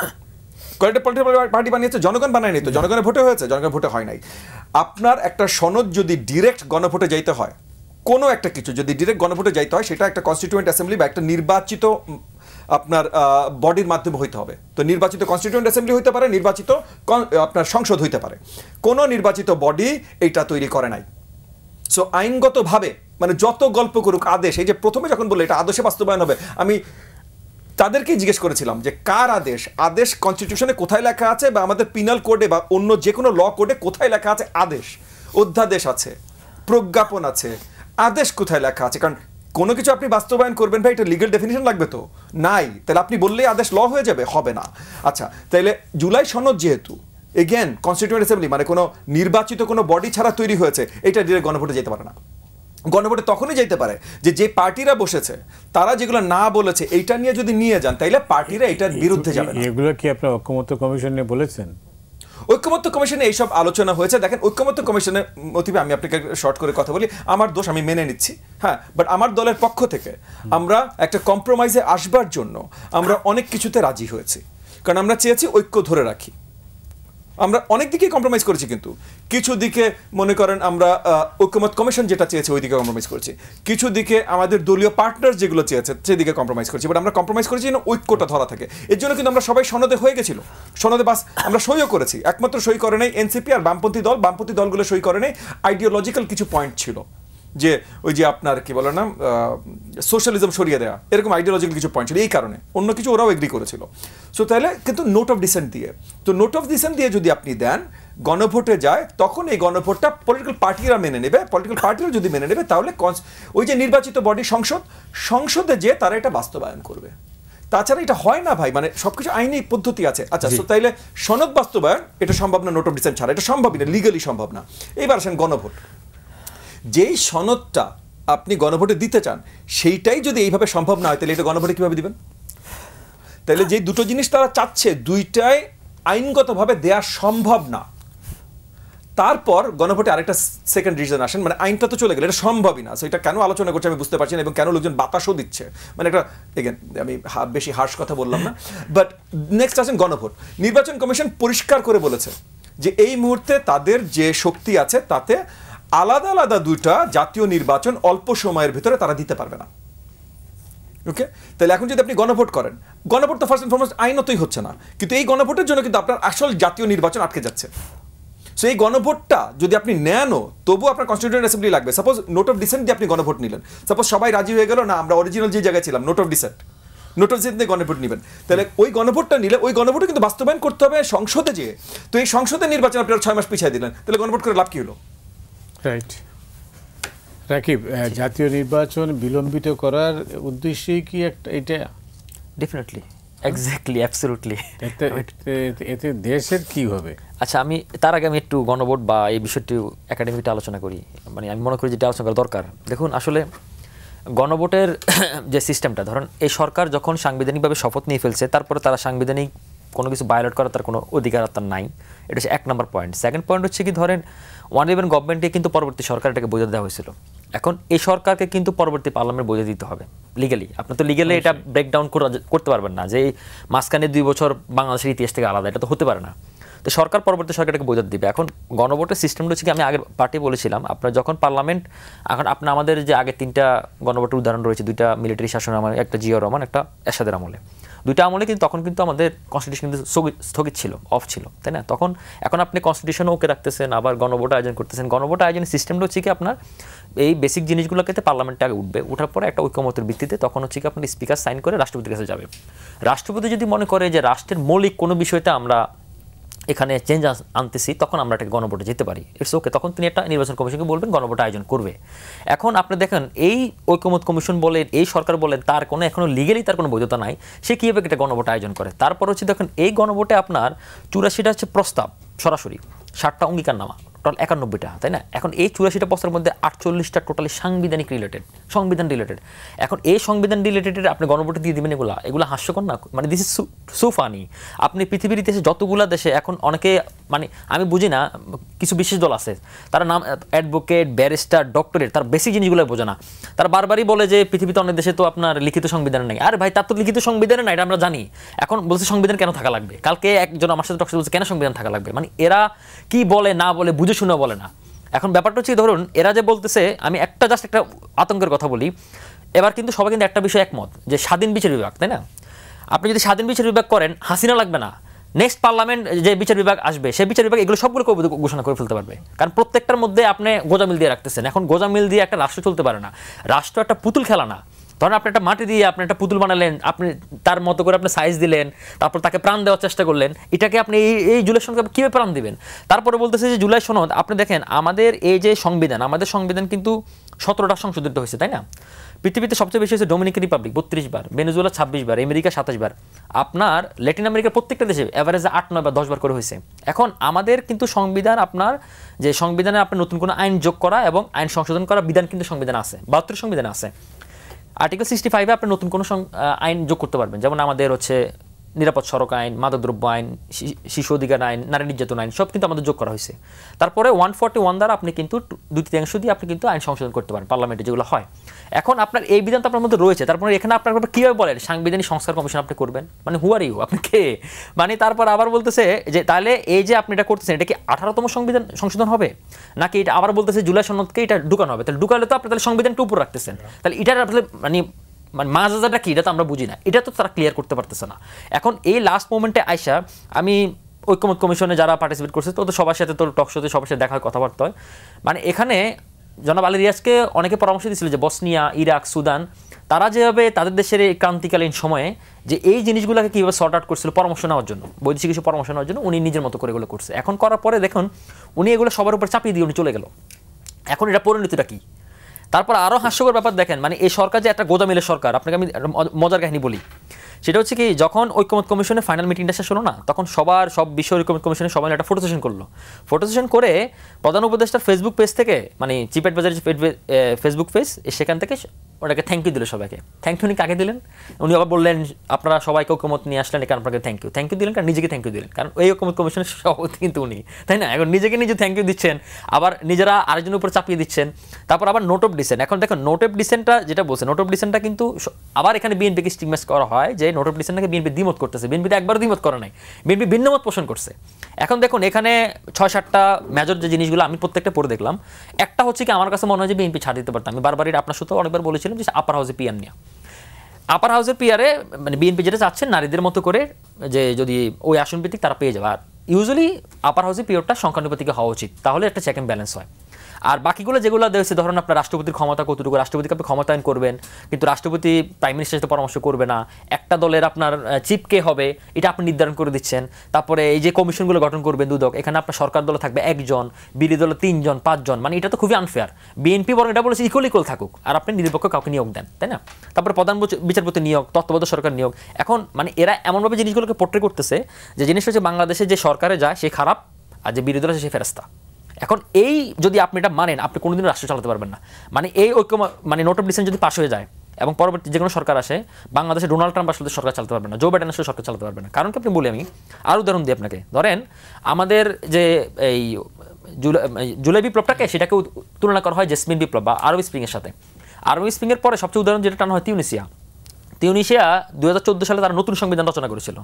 জনগণ বানায়নি তো, জনগণের ভোটে হয়েছে, জনগণের ভোটে হয় নাই। আপনার একটা সনদ যদি ডিরেক্ট গণভোটে যাইতে হয়, কোনো একটা কিছু যদি ডিরেক্ট গণভোটে যাইতে হয়, সেটা একটা কনস্টিটিউয়েন্ট অ্যাসেম্বলি বা একটা নির্বাচিত আপনার বডির মাধ্যমে হইতে হবে। তো নির্বাচিত কনস্টিটিউয়েন্ট অ্যাসেম্বলি হইতে পারে, নির্বাচিত আপনার সংসদ হইতে পারে। কোনো নির্বাচিত বডি এইটা তৈরি করে নাই, সো আইনগতভাবে মানে যত গল্প করুক আদেশ, এই যে প্রথমে যখন বললে এটা আদেশে বাস্তবায়ন হবে, আমি তাদেরকেই জিজ্ঞেস করেছিলাম যে কার আদেশ, আদেশ কনস্টিটিউশনে কোথায় লেখা আছে বা আমাদের পিনাল কোডে বা অন্য যে কোনো ল কোডে কোথায় লেখা আছে আদেশ? অধ্যাদেশ আছে, প্রজ্ঞাপন আছে, আদেশ কোথায় লেখা আছে? কারণ কোনো কিছু আপনি বাস্তবায়ন করবেন ভাই, এটা লিগ্যাল ডেফিনিশন লাগবে তো নাই, তাহলে আপনি বললেই আদেশ ল হয়ে যাবে? হবে না। আচ্ছা, তাহলে জুলাই সনদ যেহেতু এগেন কনস্টিটিউয়েন্ট অ্যাসেম্বলি মানে কোনো নির্বাচিত কোনো বডি ছাড়া তৈরি হয়েছে, এটা ডিরেক্ট গণভোটে যেতে পারে না। গণভোটে তখনই যেতে পারে যে পার্টিরা বসেছে তারা যেগুলো না বলেছে এইটা নিয়ে যদি নিয়ে যান, তাইলে পার্টিরা এটার বিরুদ্ধে যাবে না। এগুলো কি আপনার ঐকমত্য কমিশনে বলেছেন? ঐকমত্য কমিশনে এইসব আলোচনা হয়েছে। দেখেন, ঐকমত্য কমিশনের মোটিভে আমি আপনাকে শর্ট করে কথা বলি, আমার দোষ আমি মেনে নিচ্ছি, হ্যাঁ, বাট আমার দলের পক্ষ থেকে আমরা একটা কম্প্রোমাইজে আসবার জন্য আমরা অনেক কিছুতে রাজি হয়েছি, কারণ আমরা চেয়েছি ঐক্য ধরে রাখি। আমরা অনেক দিকে কম্প্রোমাইজ করেছি, কিন্তু কিছু দিকে মনে করেন আমরা ঐকমত্য কমিশন যেটা চেয়েছে ওই দিকে কম্প্রোমাইজ করেছি, কিছু দিকে আমাদের দলীয় পার্টনার যেগুলো চেয়েছে সেদিকে কম্প্রোমাইজ করেছি, বাট আমরা কম্প্রোমাইজ করেছি যেন ঐক্যটা ধরা থাকে। এর জন্য কিন্তু আমরা সবাই সনদে হয়ে গেছিল, সনদে বাস আমরা সইও করেছি। একমাত্র সই করে নেই এনসিপি আর বামপন্থী দলগুলো সই করে নেই। আইডিওলজিক্যাল কিছু পয়েন্ট ছিল, যে ওই যে আপনার কি বলে না সোশ্যালিজম সরিয়ে দেওয়া, এরকম আইডিওলজিক্যাল কিছু পয়েন্ট ছিল, এই কারণে অন্য কিছু ওরাও এগ্রি করেছিল। সো তাহলে কিন্তু নোট অফ ডিসেন্ট দিয়ে, তো নোট অফ ডিসেন্ট দিয়ে যদি আপনি দেন, গণভোটে যায়, তখন এই গণভোটটা পলিটিক্যাল পার্টিরা মেনে নেবে। পলিটিক্যাল পার্টিরা যদি মেনে নেবে, তাহলে ওই যে নির্বাচিত বডি সংসদে যে তারা এটা বাস্তবায়ন করবে। তাছাড়া এটা হয় না ভাই, মানে সবকিছু আইনি পদ্ধতি আছে। আচ্ছা, তো তাইলে সনদ বাস্তবায়ন এটা সম্ভব না, নোট অফ ডিসেন্ট ছাড়া এটা সম্ভবই না, লিগালি সম্ভব না। এইবার আসেন গণভোট। যেই সনদটা আপনি গণভোটে দিতে চান সেইটাই যদি এইভাবে সম্ভব না হয়, তাহলে এটা গণভোটে কিভাবে দিবেন? তাহলে যে দুটো জিনিস তারা চাচ্ছে দুইটাই আইনগতভাবে দেয়া সম্ভব না। তারপর গণভোটে আরেকটা সেকেন্ড রিজন আসেন, মানে আইনটা তো চলে গেলে এটা সম্ভবই না। সো এটা কেন আলোচনা করছে আমি বুঝতে পারছি না, এবং কেন লোকজন বাতাসও দিচ্ছে, মানে একটা এগেন আমি বেশি হার্শ কথা বললাম না। বাট নেক্সট আসেন গণভোট। নির্বাচন কমিশন পরিষ্কার করে বলেছে যে এই মুহূর্তে তাদের যে শক্তি আছে তাতে আলাদা আলাদা দুইটা জাতীয় নির্বাচন অল্প সময়ের ভিতরে তারা দিতে পারবে না। ওকে, তাহলে এখন যদি আপনি গণভোট করেন, গণভোট তো ফার্স্ট এন্ড ফরমোস্ট আইনতই হচ্ছে না, কিন্তু এই গণভোটের জন্য কিন্তু আপনার আসল জাতীয় নির্বাচন আটকে যাচ্ছে। সো এই গণভোটটা যদি আপনি নেনও, তবু আপনার কনস্টিটিউয়েন্ট অ্যাসেম্বলি লাগবে। সাপোজ নোট অফ ডিসেন্ট দিয়ে আপনি গণভোট নিলেন, সাপোজ সবাই রাজি হয়ে গেল না আমরা অরিজিনাল যে জায়গায় ছিলাম নোট অফ ডিসেন্ট দিয়ে গণভোট নেবেন, তাহলে ওই গণভোটটা নিলে ওই গণভোটে কিন্তু বাস্তবায়ন করতে হবে সংসদে যেয়ে। তো এই সংসদের নির্বাচন আপনারা 6 মাস পিছিয়ে দিলেন, তাহলে গণভোট করে লাভ কি হলো? রাইট। রাকিব, জাতীয় নির্বাচন বিলম্বিত করার উদ্দেশ্যেই কি একটা এটা? Definitely, exactly, absolutely. এতে দেশের কি হবে? আচ্ছা, আমি তার আগে আমি একটু গণভোট বা এই বিষয়টি একাডেমিতে আলোচনা করি। মানে আমি মনে করি যেটা আলোচনা করা দরকার। দেখুন, আসলে গণভোটের যে সিস্টেমটা, ধরেন এই সরকার যখন সাংবিধানিকভাবে শপথ নিয়ে ফেলছে, তারপরে তারা সাংবিধানিক কোনো কিছু ভায়োলেট করার তার কোনো অধিকার তার নাই। এটা হচ্ছে 1 নম্বর পয়েন্ট। সেকেন্ড পয়েন্ট হচ্ছে কি, ধরেন ওয়ান ইলেভেন গভর্নমেন্টে কিন্তু পরবর্তী সরকার এটাকে বোঝা দেওয়া হয়েছিল। এখন এই সরকারকে কিন্তু পরবর্তী পার্লামেন্ট বোঝা দিতে হবে লিগালি। আপনি তো লিগালি এটা ব্রেকডাউন করতে পারবেন না যে মাঝখানে 2 বছর বাংলাদেশের ইতিহাস থেকে আলাদা, এটা তো হতে পারে না। তো সরকার পরবর্তী সরকারটাকে বোঝা দিবে। এখন গণভোটের সিস্টেমটা হচ্ছে কি, আমি আগের পার্টি বলেছিলাম, আপনার যখন পার্লামেন্ট, এখন আপনার আমাদের যে আগে 3টা গণভোটের উদাহরণ রয়েছে, 2টা মিলিটারি শাসন আমলে, একটা জিয়াউর রহমান, একটা এরশাদের আমলে। 2টা আমলে কিন্তু তখন কিন্তু আমাদের কনস্টিটিউশন কিন্তু স্থগিত ছিল, অফ ছিল, তাই না? তখন এখন আপনি কনস্টিটিউশন ওকে রাখতেছেন, আবার গণভোট আয়োজন করতেছেন। গণভোট আয়োজনের সিস্টেমটা হচ্ছে কি, আপনার এই বেসিক জিনিসগুলোকে পার্লামেন্টে আগে উঠবে, উঠার পরে একটা ঐক্যমতের ভিত্তিতে তখন হচ্ছে কি আপনার স্পিকার সাইন করে রাষ্ট্রপতির কাছে যাবে। রাষ্ট্রপতি যদি মনে করে যে রাষ্ট্রের মৌলিক কোনো বিষয়তে আমরা এখানে চেঞ্জ আনতেছি, তখন আমরা এটাকে গণভোটে যেতে পারি, ইটস ওকে। তখন তিনি একটা নির্বাচন কমিশনকে বলবেন, গণভোট আয়োজন করবে। এখন আপনি দেখেন, এই ঐকমত্য কমিশন বলেন, এই সরকার বলেন, তার কোনো এখনো লিগেলি তার কোনো বৈধতা নাই, সে কীভাবে একটা গণভোট আয়োজন করে? তারপর হচ্ছে দেখেন, এই গণভোটে আপনার 84টা হচ্ছে প্রস্তাব সরাসরি, 60টা অঙ্গীকারনামা, টোটাল 91টা, তাই না? এখন এই 84টা প্রস্তাবের মধ্যে 48টা টোটালি সাংবিধানিক রিলেটেড, সংবিধান রিলেটেড। এখন এই সংবিধান রিলেটেড আপনি গণভোটে দিয়ে দিবেন, এগুলা হাস্যকর না? মানে দিস ইজ সো ফানি। আপনি পৃথিবীর ইতিহাসে যতগুলা দেশে, এখন অনেকে, মানে আমি বুঝি না, কিছু বিশেষ দল আছে, তারা নাম অ্যাডভোকেট, ব্যারিস্টার, ডক্টরেট, তার বেসিক জিনিসগুলো বোঝে না। তারা বারবারই বলে যে পৃথিবীতে অনেক দেশে তো আপনার লিখিত সংবিধান নেই। আরে ভাই, তার তো লিখিত সংবিধানে নাই, এটা আমরা জানি। এখন বলছে সংবিধান কেন থাকা লাগবে? কালকে একজন আমার সাথে বলছে কেন সংবিধান থাকা লাগবে? মানে এরা কি বলে না বলে বুঝে শুনে বলে না। এখন ব্যাপারটা হচ্ছে, ধরুন এরা যে বলতেছে, আমি একটা আতঙ্কের কথা বলি। এবার কিন্তু সবাই কিন্তু একটা বিষয় একমত যে স্বাধীন বিচার বিভাগ, তাই না? আপনি যদি স্বাধীন বিচার বিভাগ করেন, হাসিনা লাগবে না, নেক্সট পার্লামেন্ট যে বিচার বিভাগ আসবে সেই বিচার বিভাগ এগুলো সবগুলো ঘোষণা করে ফেলতে পারবে, কারণ প্রত্যেকটার মধ্যে আপনি গোজামিল দিয়ে রাখতেছেন। এখন গোজামিল দিয়ে একটা রাষ্ট্র চলতে পারে না, রাষ্ট্র একটা পুতুল খেলা না। ধরেন আপনি একটা মাটি দিয়ে আপনি একটা পুতুল বানালেন, আপনি তার মতো করে আপনি সাইজ দিলেন, তারপর তাকে প্রাণ দেওয়ার চেষ্টা করলেন, এটাকে আপনি এই জুলাই সনদকে কীভাবে প্রাণ দিবেন? তারপরে বলতেছে যে জুলাই সনদ, আপনি দেখেন আমাদের এই যে সংবিধান, আমাদের সংবিধান কিন্তু 17টা সংশোধিত হয়েছে, তাই না? পৃথিবীতে সবচেয়ে বেশি হয়েছে ডোমিনিকান রিপাবলিক 32 বার, ভেনেজুয়েলা 26 বার, আমেরিকা 27 বার, আপনার ল্যাটিন আমেরিকার প্রত্যেকটা দেশে অ্যাভারেজে 8, 9 বা 10 বার করে হয়েছে। এখন আমাদের কিন্তু সংবিধান, আপনার যে সংবিধানে আপনার নতুন কোনো আইন যোগ করা এবং আইন সংশোধন করা বিধান কিন্তু সংবিধান আছে, 72 সংবিধানে আছে। আর্টিকেল 65-এ আপনি নতুন কোনো আইন যোগ করতে পারবেন, যেমন আমাদের হচ্ছে নিরাপদ সড়ক আইন, মাদকদ্রব্য আইন, শিশু অধিকার আইন, নারী নির্যাতন আইন, সব কিন্তু আমাদের যোগ করা হয়েছে। তারপরে 141 দ্বারা আপনি কিন্তু 2/3 দিয়ে আপনি কিন্তু আইন সংশোধন করতে পারেন পার্লামেন্টে, যেগুলো হয়। এখন আপনার এই বিধান তো আপনার মধ্যে রয়েছে, তারপরে এখানে আপনার কীভাবে বলেন সাংবিধানিক সংস্কার কমিশন আপনি করবেন? মানে হু আর ইউ, আপনি কে? মানে তারপর আবার বলতেছে যে তাহলে এই যে আপনি এটা করতেছেন, এটা কি 18তম সংবিধান সংশোধন হবে, নাকি এটা আবার বলতেছে জুলাই সনদকে এটা ঢুকানো হবে? তাহলে ঢুকালে তো আপনি তাহলে সংবিধানটা উপর রাখতেছেন, তাহলে এটার আসলে মানে মাজাটা কি, এটা তো আমরা বুঝি না, এটা তো তারা ক্লিয়ার করতে পারতেছে না। এখন এই লাস্ট মোমেন্টে আইসা আমি ঐক্যমত কমিশনে যারা পার্টিসিপেট করছে তো সবার সাথে তো টক শোতে সবার সাথে দেখা হয়, কথাবার্তা হয়। মানে এখানে জনাব আলী রিয়াজকে অনেকে পরামর্শ দিয়েছিল যে বসনিয়া, ইরাক, সুদান, তারা যেভাবে তাদের দেশের এই ক্রান্তিকালীন সময়ে যে এই জিনিসগুলোকে কীভাবে সর্ট আউট করছিল পরামর্শ নেওয়ার জন্য, বৈদেশিক কিছু পরামর্শ নেওয়ার জন্য, উনি নিজের মতো করে এগুলো করছে। এখন করার পরে দেখুন উনি এগুলো সবার উপর চাপিয়ে দিয়ে উনি চলে গেল। এখন এটা পরিণতিটা কী? তারপর আরও হাস্যকর ব্যাপার দেখেন, মানে এই সরকার যে একটা গোদামিলের সরকার, আপনাকে আমি মজার কাহিনী বলি। সেটা হচ্ছে কি, যখন ঐক্যমত কমিশনের ফাইনাল মিটিংটা শেষ হলো না, তখন সব বিষয় ঐক্যমত কমিশনের সবাই একটা ফটো সেশন করলো। ফটো সেশন করে প্রধান উপদেষ্টার ফেসবুক পেজ থেকে, মানে চিফ অ্যাডভাইজারের ফেসবুক পেজ, সেখান থেকে ওটাকে থ্যাংক ইউ দিল সবাইকে। থ্যাংক ইউ উনি কাকে দিলেন? উনি আবার বললেন আপনারা সবাইকে ঐক্যমত নিয়ে আসলেন, এখানে আপনাকে থ্যাংক ইউ দিলেন, কারণ নিজেকে থ্যাংক ইউ দিলেন, কারণ এই ঐক্যমত কমিশনের সভাপতি কিন্তু উনি, তাই না? এখন নিজেকে নিজে থ্যাংক ইউ দিচ্ছেন, আবার নিজেরা আরেকজনের উপর চাপিয়ে দিচ্ছেন। তারপর আবার নোট অফ ডিসেন্ট, এখন দেখুন নোট অফ ডিসেন্টটা যেটা বলছে, নোট অফ ডিসেন্টটা কিন্তু আবার এখানে বিএনপিকে স্টিগমাইজ করা হয় যে নোট অফ ডিসেন্টটাকে বিএনপি দ্বিমত করতেছে। বিএনপিতে একবারও দ্বিমত করে নাই, বিএনপি ভিন্নমত পোষণ করছে। এখন দেখুন এখানে 6-7টা মেজর যে জিনিসগুলো আমি প্রত্যেকটা পড়ে দেখলাম, একটা হচ্ছে কি আমার কাছে মনে হয় যে বিএনপি ছাড় দিতে পারতাম। আমি বারবারই আপনার সাথে অনেকবার বলেছিলাম যে আপার হাউসে পিয়ার নিয়ে, আপার হাউসের পিয়ারে মানে বিএনপি যেটা চাচ্ছেন নারীদের মতো করে যে যদি ওই আসন ভিত্তিক তারা পেয়ে যাবে। আর ইউজুয়ালি আপার হাউসের পিয়ারটা সংখ্যানুপাতিকে হওয়া উচিত, তাহলে একটা চেক অ্যান্ড ব্যালেন্স হয়। আর বাকিগুলো যেগুলো দেখছে, ধরুন আপনার রাষ্ট্রপতির ক্ষমতা কতটুকু, রাষ্ট্রপতিকে আপনি ক্ষমতায়ন করবেন, কিন্তু রাষ্ট্রপতি প্রাইম মিনিস্টারের সাথে পরামর্শ করবে না, একটা দলের আপনার চিফ কে হবে এটা আপনি নির্ধারণ করে দিচ্ছেন। তারপরে এই যে কমিশনগুলো গঠন করবেন দুদক, এখানে আপনার সরকার দলে থাকবে 1 জন, বিরোধী দলে 3 জন, 5 জন, মানে এটা তো খুবই আনফেয়ার। বিএনপি বরং এটা বলেছে ইকুয়াল থাকুক, আর আপনি নিরপেক্ষ কাউকে নিয়োগ দেন, তাই না? তারপরে প্রধান বিচারপতি নিয়োগ, তত্ত্বাবধায়ক সরকার নিয়োগ। এখন মানে এরা এমনভাবে জিনিসগুলোকে পোট্রে করতেছে যে জিনিসটা হচ্ছে বাংলাদেশে যে সরকারে যায় সে খারাপ, আর যে বিরোধী দল সে ফেরেস্তা। এখন এই যদি আপনি এটা মানেন, আপনি কোনোদিন রাষ্ট্র চালাতে পারবেন না। মানে এই ঐক্য মানে নোট অফ ডিসেন্ট যদি পাস হয়ে যায় এবং পরবর্তী যে কোনো সরকার আসে, বাংলাদেশে ডোনাল্ড ট্রাম্প আসলে সরকার চালাতে পারবে না, জো বাইডেন আসলে সরকার চালাতে পারবে না। কারণ কি আপনি বলি, আমি আর উদাহরণ দিই আপনাকে। ধরেন আমাদের যে এই জুলাই বিপ্লবটাকে সেটাকে তুলনা করা হয় জেসমিন বিপ্লব বা আরব স্প্রিংয়ের সাথে। আরব স্প্রিংয়ের পরে সবচেয়ে উদাহরণ যেটা টানা হয় তিউনিসিয়া 2014 সালে তারা নতুন সংবিধান রচনা করেছিল,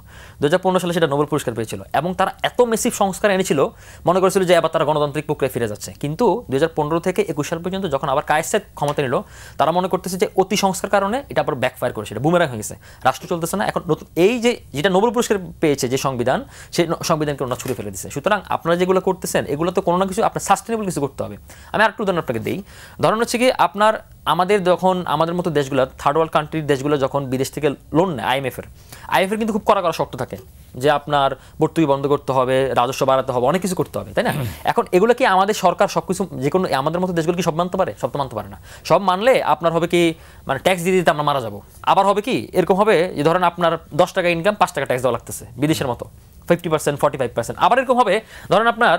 2015 সালে সেটা নোবেল পুরস্কার পেয়েছিল, এবং তারা এত মেসিভ সংস্কার এনেছিল, মনে করেছিল যে এবার তারা গণতান্ত্রিক প্রক্রিয়ায় ফিরে যাচ্ছে। কিন্তু 2015 থেকে 21 সাল পর্যন্ত যখন আবার কায়েস সাইদ ক্ষমতা নিল, তারা মনে করতেছে যে অতি সংস্কার কারণে এটা আবার ব্যাকফায়ার করেছে, এটা বুমেরাং হয়ে গেছে, রাষ্ট্র চলতেছে না। এখন নতুন এই যেটা নোবেল পুরস্কার পেয়েছে যে সংবিধান, সেই সংবিধানকে ওনারা ছুড়ে ফেলে দিচ্ছে। সুতরাং আপনারা যেগুলো করতেছেন এগুলো তো কোনো না কিছু আপনার সাস্টেনেবল কিছু করতে হবে। আমি আরেকটু উদাহরণ আপনাকে দিই। ধরুন হচ্ছে কি, আপনার আমাদের যখন আমাদের মতো দেশগুলো, থার্ড ওয়ার্ল্ড কান্ট্রির দেশগুলো যখন বিদেশ থেকে লোন নেয় আইএমএফের কিন্তু খুব কড়া শর্ত থাকে যে আপনার ভর্তুকি বন্ধ করতে হবে, রাজস্ব বাড়াতে হবে, অনেক কিছু করতে হবে, তাই না? এখন এগুলো কি আমাদের সরকার সব কিছু, যে কোনো আমাদের মতো দেশগুলো কি সব মানতে পারে? সব তো মানতে পারে না। সব মানলে আপনার হবে কি, মানে ট্যাক্স দিয়ে দিতে আমরা মারা যাবো। আবার হবে কি, এরকম হবে যে ধরেন আপনার 10 টাকা ইনকাম 5 টাকা ট্যাক্স দেওয়া লাগতেছে বিদেশের মতো, 50%, 45%। আবার এরকম হবে, ধরেন আপনার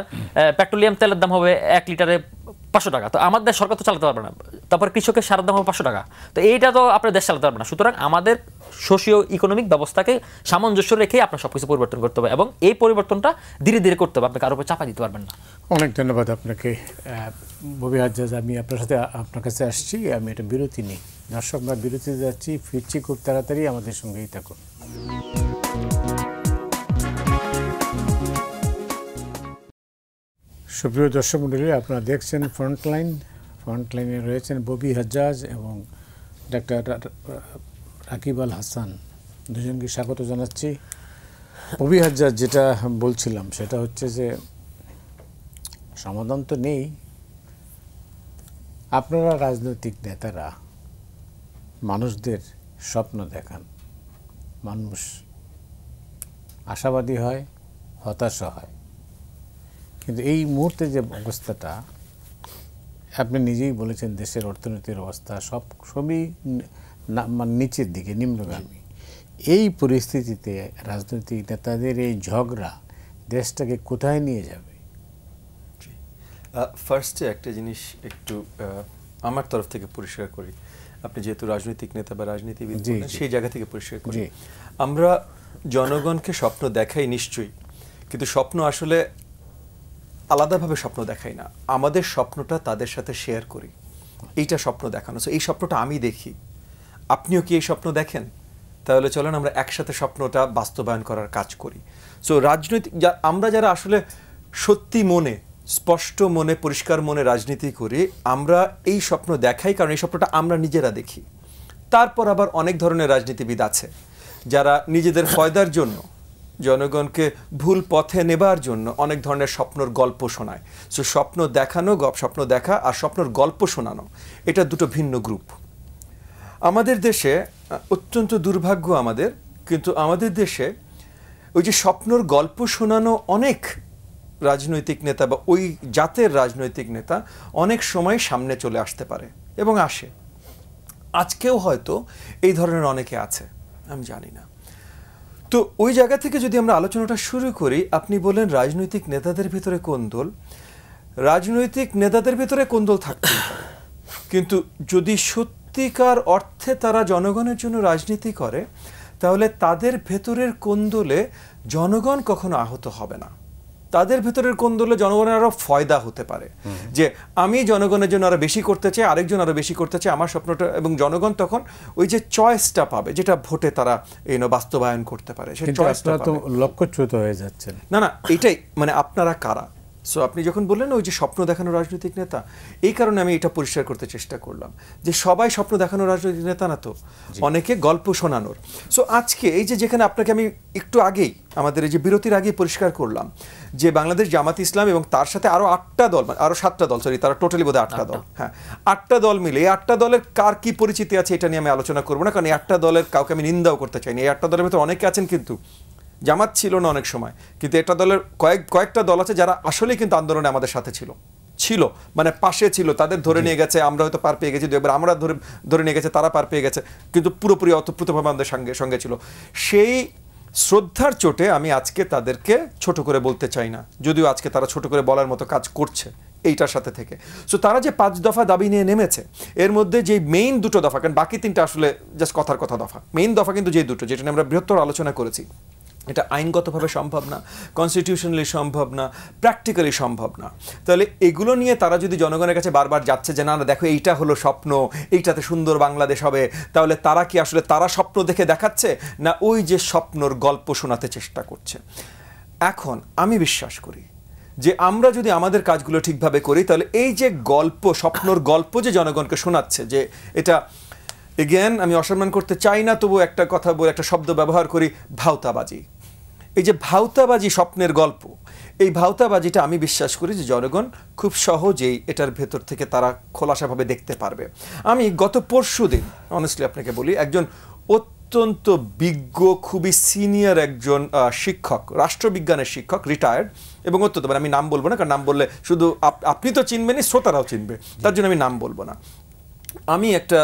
পেট্রোলিয়াম তেলের দাম হবে 1 লিটারে 500 টাকা, তো আমাদের দেশ সরকার তো চালাতে পারবে না। তারপর কৃষকের সারের দাম হবে 500 টাকা, তো এইটা তো আপনার দেশ চালাতে পারবে না। সুতরাং আমাদের সোশিও ইকোনমিক ব্যবস্থাকে সামঞ্জস্য রেখে আপনার সবকিছু পরিবর্তন করতে হবে, এবং এই পরিবর্তনটা ধীরে ধীরে করতে হবে, আপনি কারোর উপর চাপা দিতে পারবেন না। অনেক ধন্যবাদ আপনাকে ববি হাজ্জাজ। আমি আপনার কাছে আসছি, আমি একটা বিরতি নিই। দর্শক, আমরা বিরতিতে যাচ্ছি, ফিরছি খুব তাড়াতাড়ি, আমাদের সঙ্গেই থাকুন। সুপ্রিয় দর্শক মণ্ডলী, আপনারা দেখছেন ফ্রন্টলাইনে রয়েছেন ববি হাজ্জাজ এবং ডাক্তার রাকিব আল হাসান, দুজনকে স্বাগত জানাচ্ছি। কবি হাজরা যেটা বলছিলাম সেটা হচ্ছে যে সমাধান তো নেই। আপনারা রাজনৈতিক নেতারা মানুষদের স্বপ্ন দেখান, মানুষ আশাবাদী হয়, হতাশা হয়, কিন্তু এই মুহূর্তে যে অবস্থাটা আপনি নিজেই বলেছেন, দেশের অর্থনীতির অবস্থা সবই মানে নিচের দিকে, নিম্নগামী। এই পরিস্থিতিতে রাজনৈতিক নেতাদের এই ঝগড়া দেশটাকে কোথায় নিয়ে যাবে? ফার্স্টে একটা জিনিস একটু আমার তরফ থেকে পরিষ্কার করি, আপনি যেহেতু রাজনৈতিক নেতা বা রাজনীতিবিদ সেই জায়গা থেকে পরিষ্কার করি, আমরা জনগণকে স্বপ্ন দেখাই নিশ্চয়ই, কিন্তু স্বপ্ন আসলে আলাদাভাবে স্বপ্ন দেখাই না, আমাদের স্বপ্নটা তাদের সাথে শেয়ার করি, এইটা স্বপ্ন দেখানো। সো এই স্বপ্নটা আমি দেখি, আপনিও কি এই স্বপ্ন দেখেন? তাহলে চলেন আমরা একসাথে স্বপ্নটা বাস্তবায়ন করার কাজ করি। সো রাজনৈতিক আমরা যারা আসলে সত্যি মনে, স্পষ্ট মনে, পরিষ্কার মনে রাজনীতি করি, আমরা এই স্বপ্ন দেখাই, কারণ এই স্বপ্নটা আমরা নিজেরা দেখি। তারপর আবার অনেক ধরনের রাজনীতিবিদ আছে যারা নিজেদের ফয়দার জন্য, জনগণকে ভুল পথে নেবার জন্য অনেক ধরনের স্বপ্নর গল্প শোনায়। সো স্বপ্ন দেখানো, স্বপ্ন দেখা আর স্বপ্নর গল্প শোনানো, এটা দুটো ভিন্ন গ্রুপ। আমাদের দেশে অত্যন্ত দুর্ভাগ্য আমাদের, কিন্তু আমাদের দেশে ওই যে স্বপ্নর গল্প শোনানো অনেক রাজনৈতিক নেতা বা ওই জাতের রাজনৈতিক নেতা অনেক সময় সামনে চলে আসতে পারে এবং আসে। আজকেও হয়তো এই ধরনের অনেকে আছে, আমি জানি না। তো ওই জায়গা থেকে যদি আমরা আলোচনাটা শুরু করি, আপনি বলেন রাজনৈতিক নেতাদের ভিতরে কোন্দল, রাজনৈতিক নেতাদের ভিতরে কোন্দল থাকতেই পারে, কিন্তু যদি সত্যিকার অর্থে তারা জনগণের জন্য রাজনীতি করে, তাহলে তাদের ভেতরের কোন্দলে জনগণ কখনো আহত হবে না। তাদের ভেতরের কোন্দলে জনগণের আরো ফয়দা হতে পারে, যে আমি জনগণের জন্য আরো বেশি করতে চাই, আরেকজন আরো বেশি করতে চাই, আমার স্বপ্নটা, এবং জনগণ তখন ওই যে চয়েসটা পাবে, যেটা ভোটে তারা বাস্তবায়ন করতে পারে। সেই চয়েসটা তো লক্ষ্যচ্যুত হয়ে যাচ্ছেন। না, এটাই মানে আপনারা কারা। সো আপনি যখন বললেন ওই যে স্বপ্ন দেখানো রাজনৈতিক নেতা, এই কারণে আমি এটা পরিষ্কার করতে চেষ্টা করলাম যে সবাই স্বপ্ন দেখানো রাজনৈতিক নেতা না, তো অনেকে গল্প শোনানোর। সো আজকে এই যে যেখানে আপনাকে আমি একটু আগেই আমাদের এই যে বিরতির আগেই পরিষ্কার করলাম যে বাংলাদেশ জামাত ইসলাম এবং তার সাথে আরো 8টা দল, আরো 7টা দল, সরি তারা টোটালি বোধহয় 8টা দল, হ্যাঁ 8টা দল মিলে, এই 8টা দলের কার কি পরিচিতি আছে এটা নিয়ে আমি আলোচনা করবো না, কারণ এই 8টা দলের কাউকে আমি নিন্দাও করতে চাইনি। এই 8টা দলের ভেতরে অনেকে আছেন কিন্তু জামাত ছিল না অনেক সময়, কিন্তু এটা দলের কয়েকটা দল আছে যারা আসলেই কিন্তু আন্দোলনে আমাদের সাথে ছিল মানে পাশে ছিল, তাদের ধরে নিয়ে গেছে, আমরা হয়তো পার পেয়ে গেছি, দুবার আমরা ধরে নিয়ে গেছে, তারা পার পেয়ে গেছে, কিন্তু পুরোপুরি অতপ্রতভাবে আমাদের সঙ্গে ছিল। সেই শ্রদ্ধার চোটে আমি আজকে তাদেরকে ছোট করে বলতে চাই না, যদিও আজকে তারা ছোট করে বলার মতো কাজ করছে এইটার সাথে থেকে। সো তারা যে 5 দফা দাবি নিয়ে নেমেছে, এর মধ্যে যে মেইন 2টো দফা, কারণ বাকি 3টা আসলে জাস্ট কথার কথা দফা, মেইন দফা কিন্তু যে 2টো, যেটা নিয়ে আমরা বৃহত্তর আলোচনা করেছি, এটা আইনগতভাবে সম্ভব না, কনস্টিটিউশনালি সম্ভব না, প্র্যাকটিক্যালি সম্ভব না। তাহলে এগুলো নিয়ে তারা যদি জনগণের কাছে বারবার যাচ্ছে যে না দেখো এইটা হলো স্বপ্ন, এইটাতে সুন্দর বাংলাদেশ হবে, তাহলে তারা কি আসলে তারা স্বপ্ন দেখে দেখাচ্ছে, না ওই যে স্বপ্নর গল্প শোনাতে চেষ্টা করছে? এখন আমি বিশ্বাস করি যে আমরা যদি আমাদের কাজগুলো ঠিকভাবে করি, তাহলে এই যে গল্প, স্বপ্নর গল্প যে জনগণকে শোনাচ্ছে, যে এটা এগেন আমি অসম্মান করতে চাই না, তবু একটা কথা বলে একটা শব্দ ব্যবহার করি, ভাওতাবাজি। এই যে ভাওতাবাজি স্বপ্নের গল্প, এই ভাওতাবাজিটা আমি বিশ্বাস করি যে জনগণ খুব সহজেই এটার ভেতর থেকে তারা খোলাসাভাবে দেখতে পারবে। আমি গত পরশুদিন অনেস্টলি আপনাকে বলি, একজন অত্যন্ত বিজ্ঞ, খুবই সিনিয়র একজন শিক্ষক, রাষ্ট্রবিজ্ঞানের শিক্ষক, রিটায়ার্ড, এবং অত্যন্ত, মানে আমি নাম বলবো না, কারণ নাম বললে শুধু আপনি তো চিনবেনই, শ্রোতারাও চিনবে, তার জন্য আমি নাম বলবো না। আমি একটা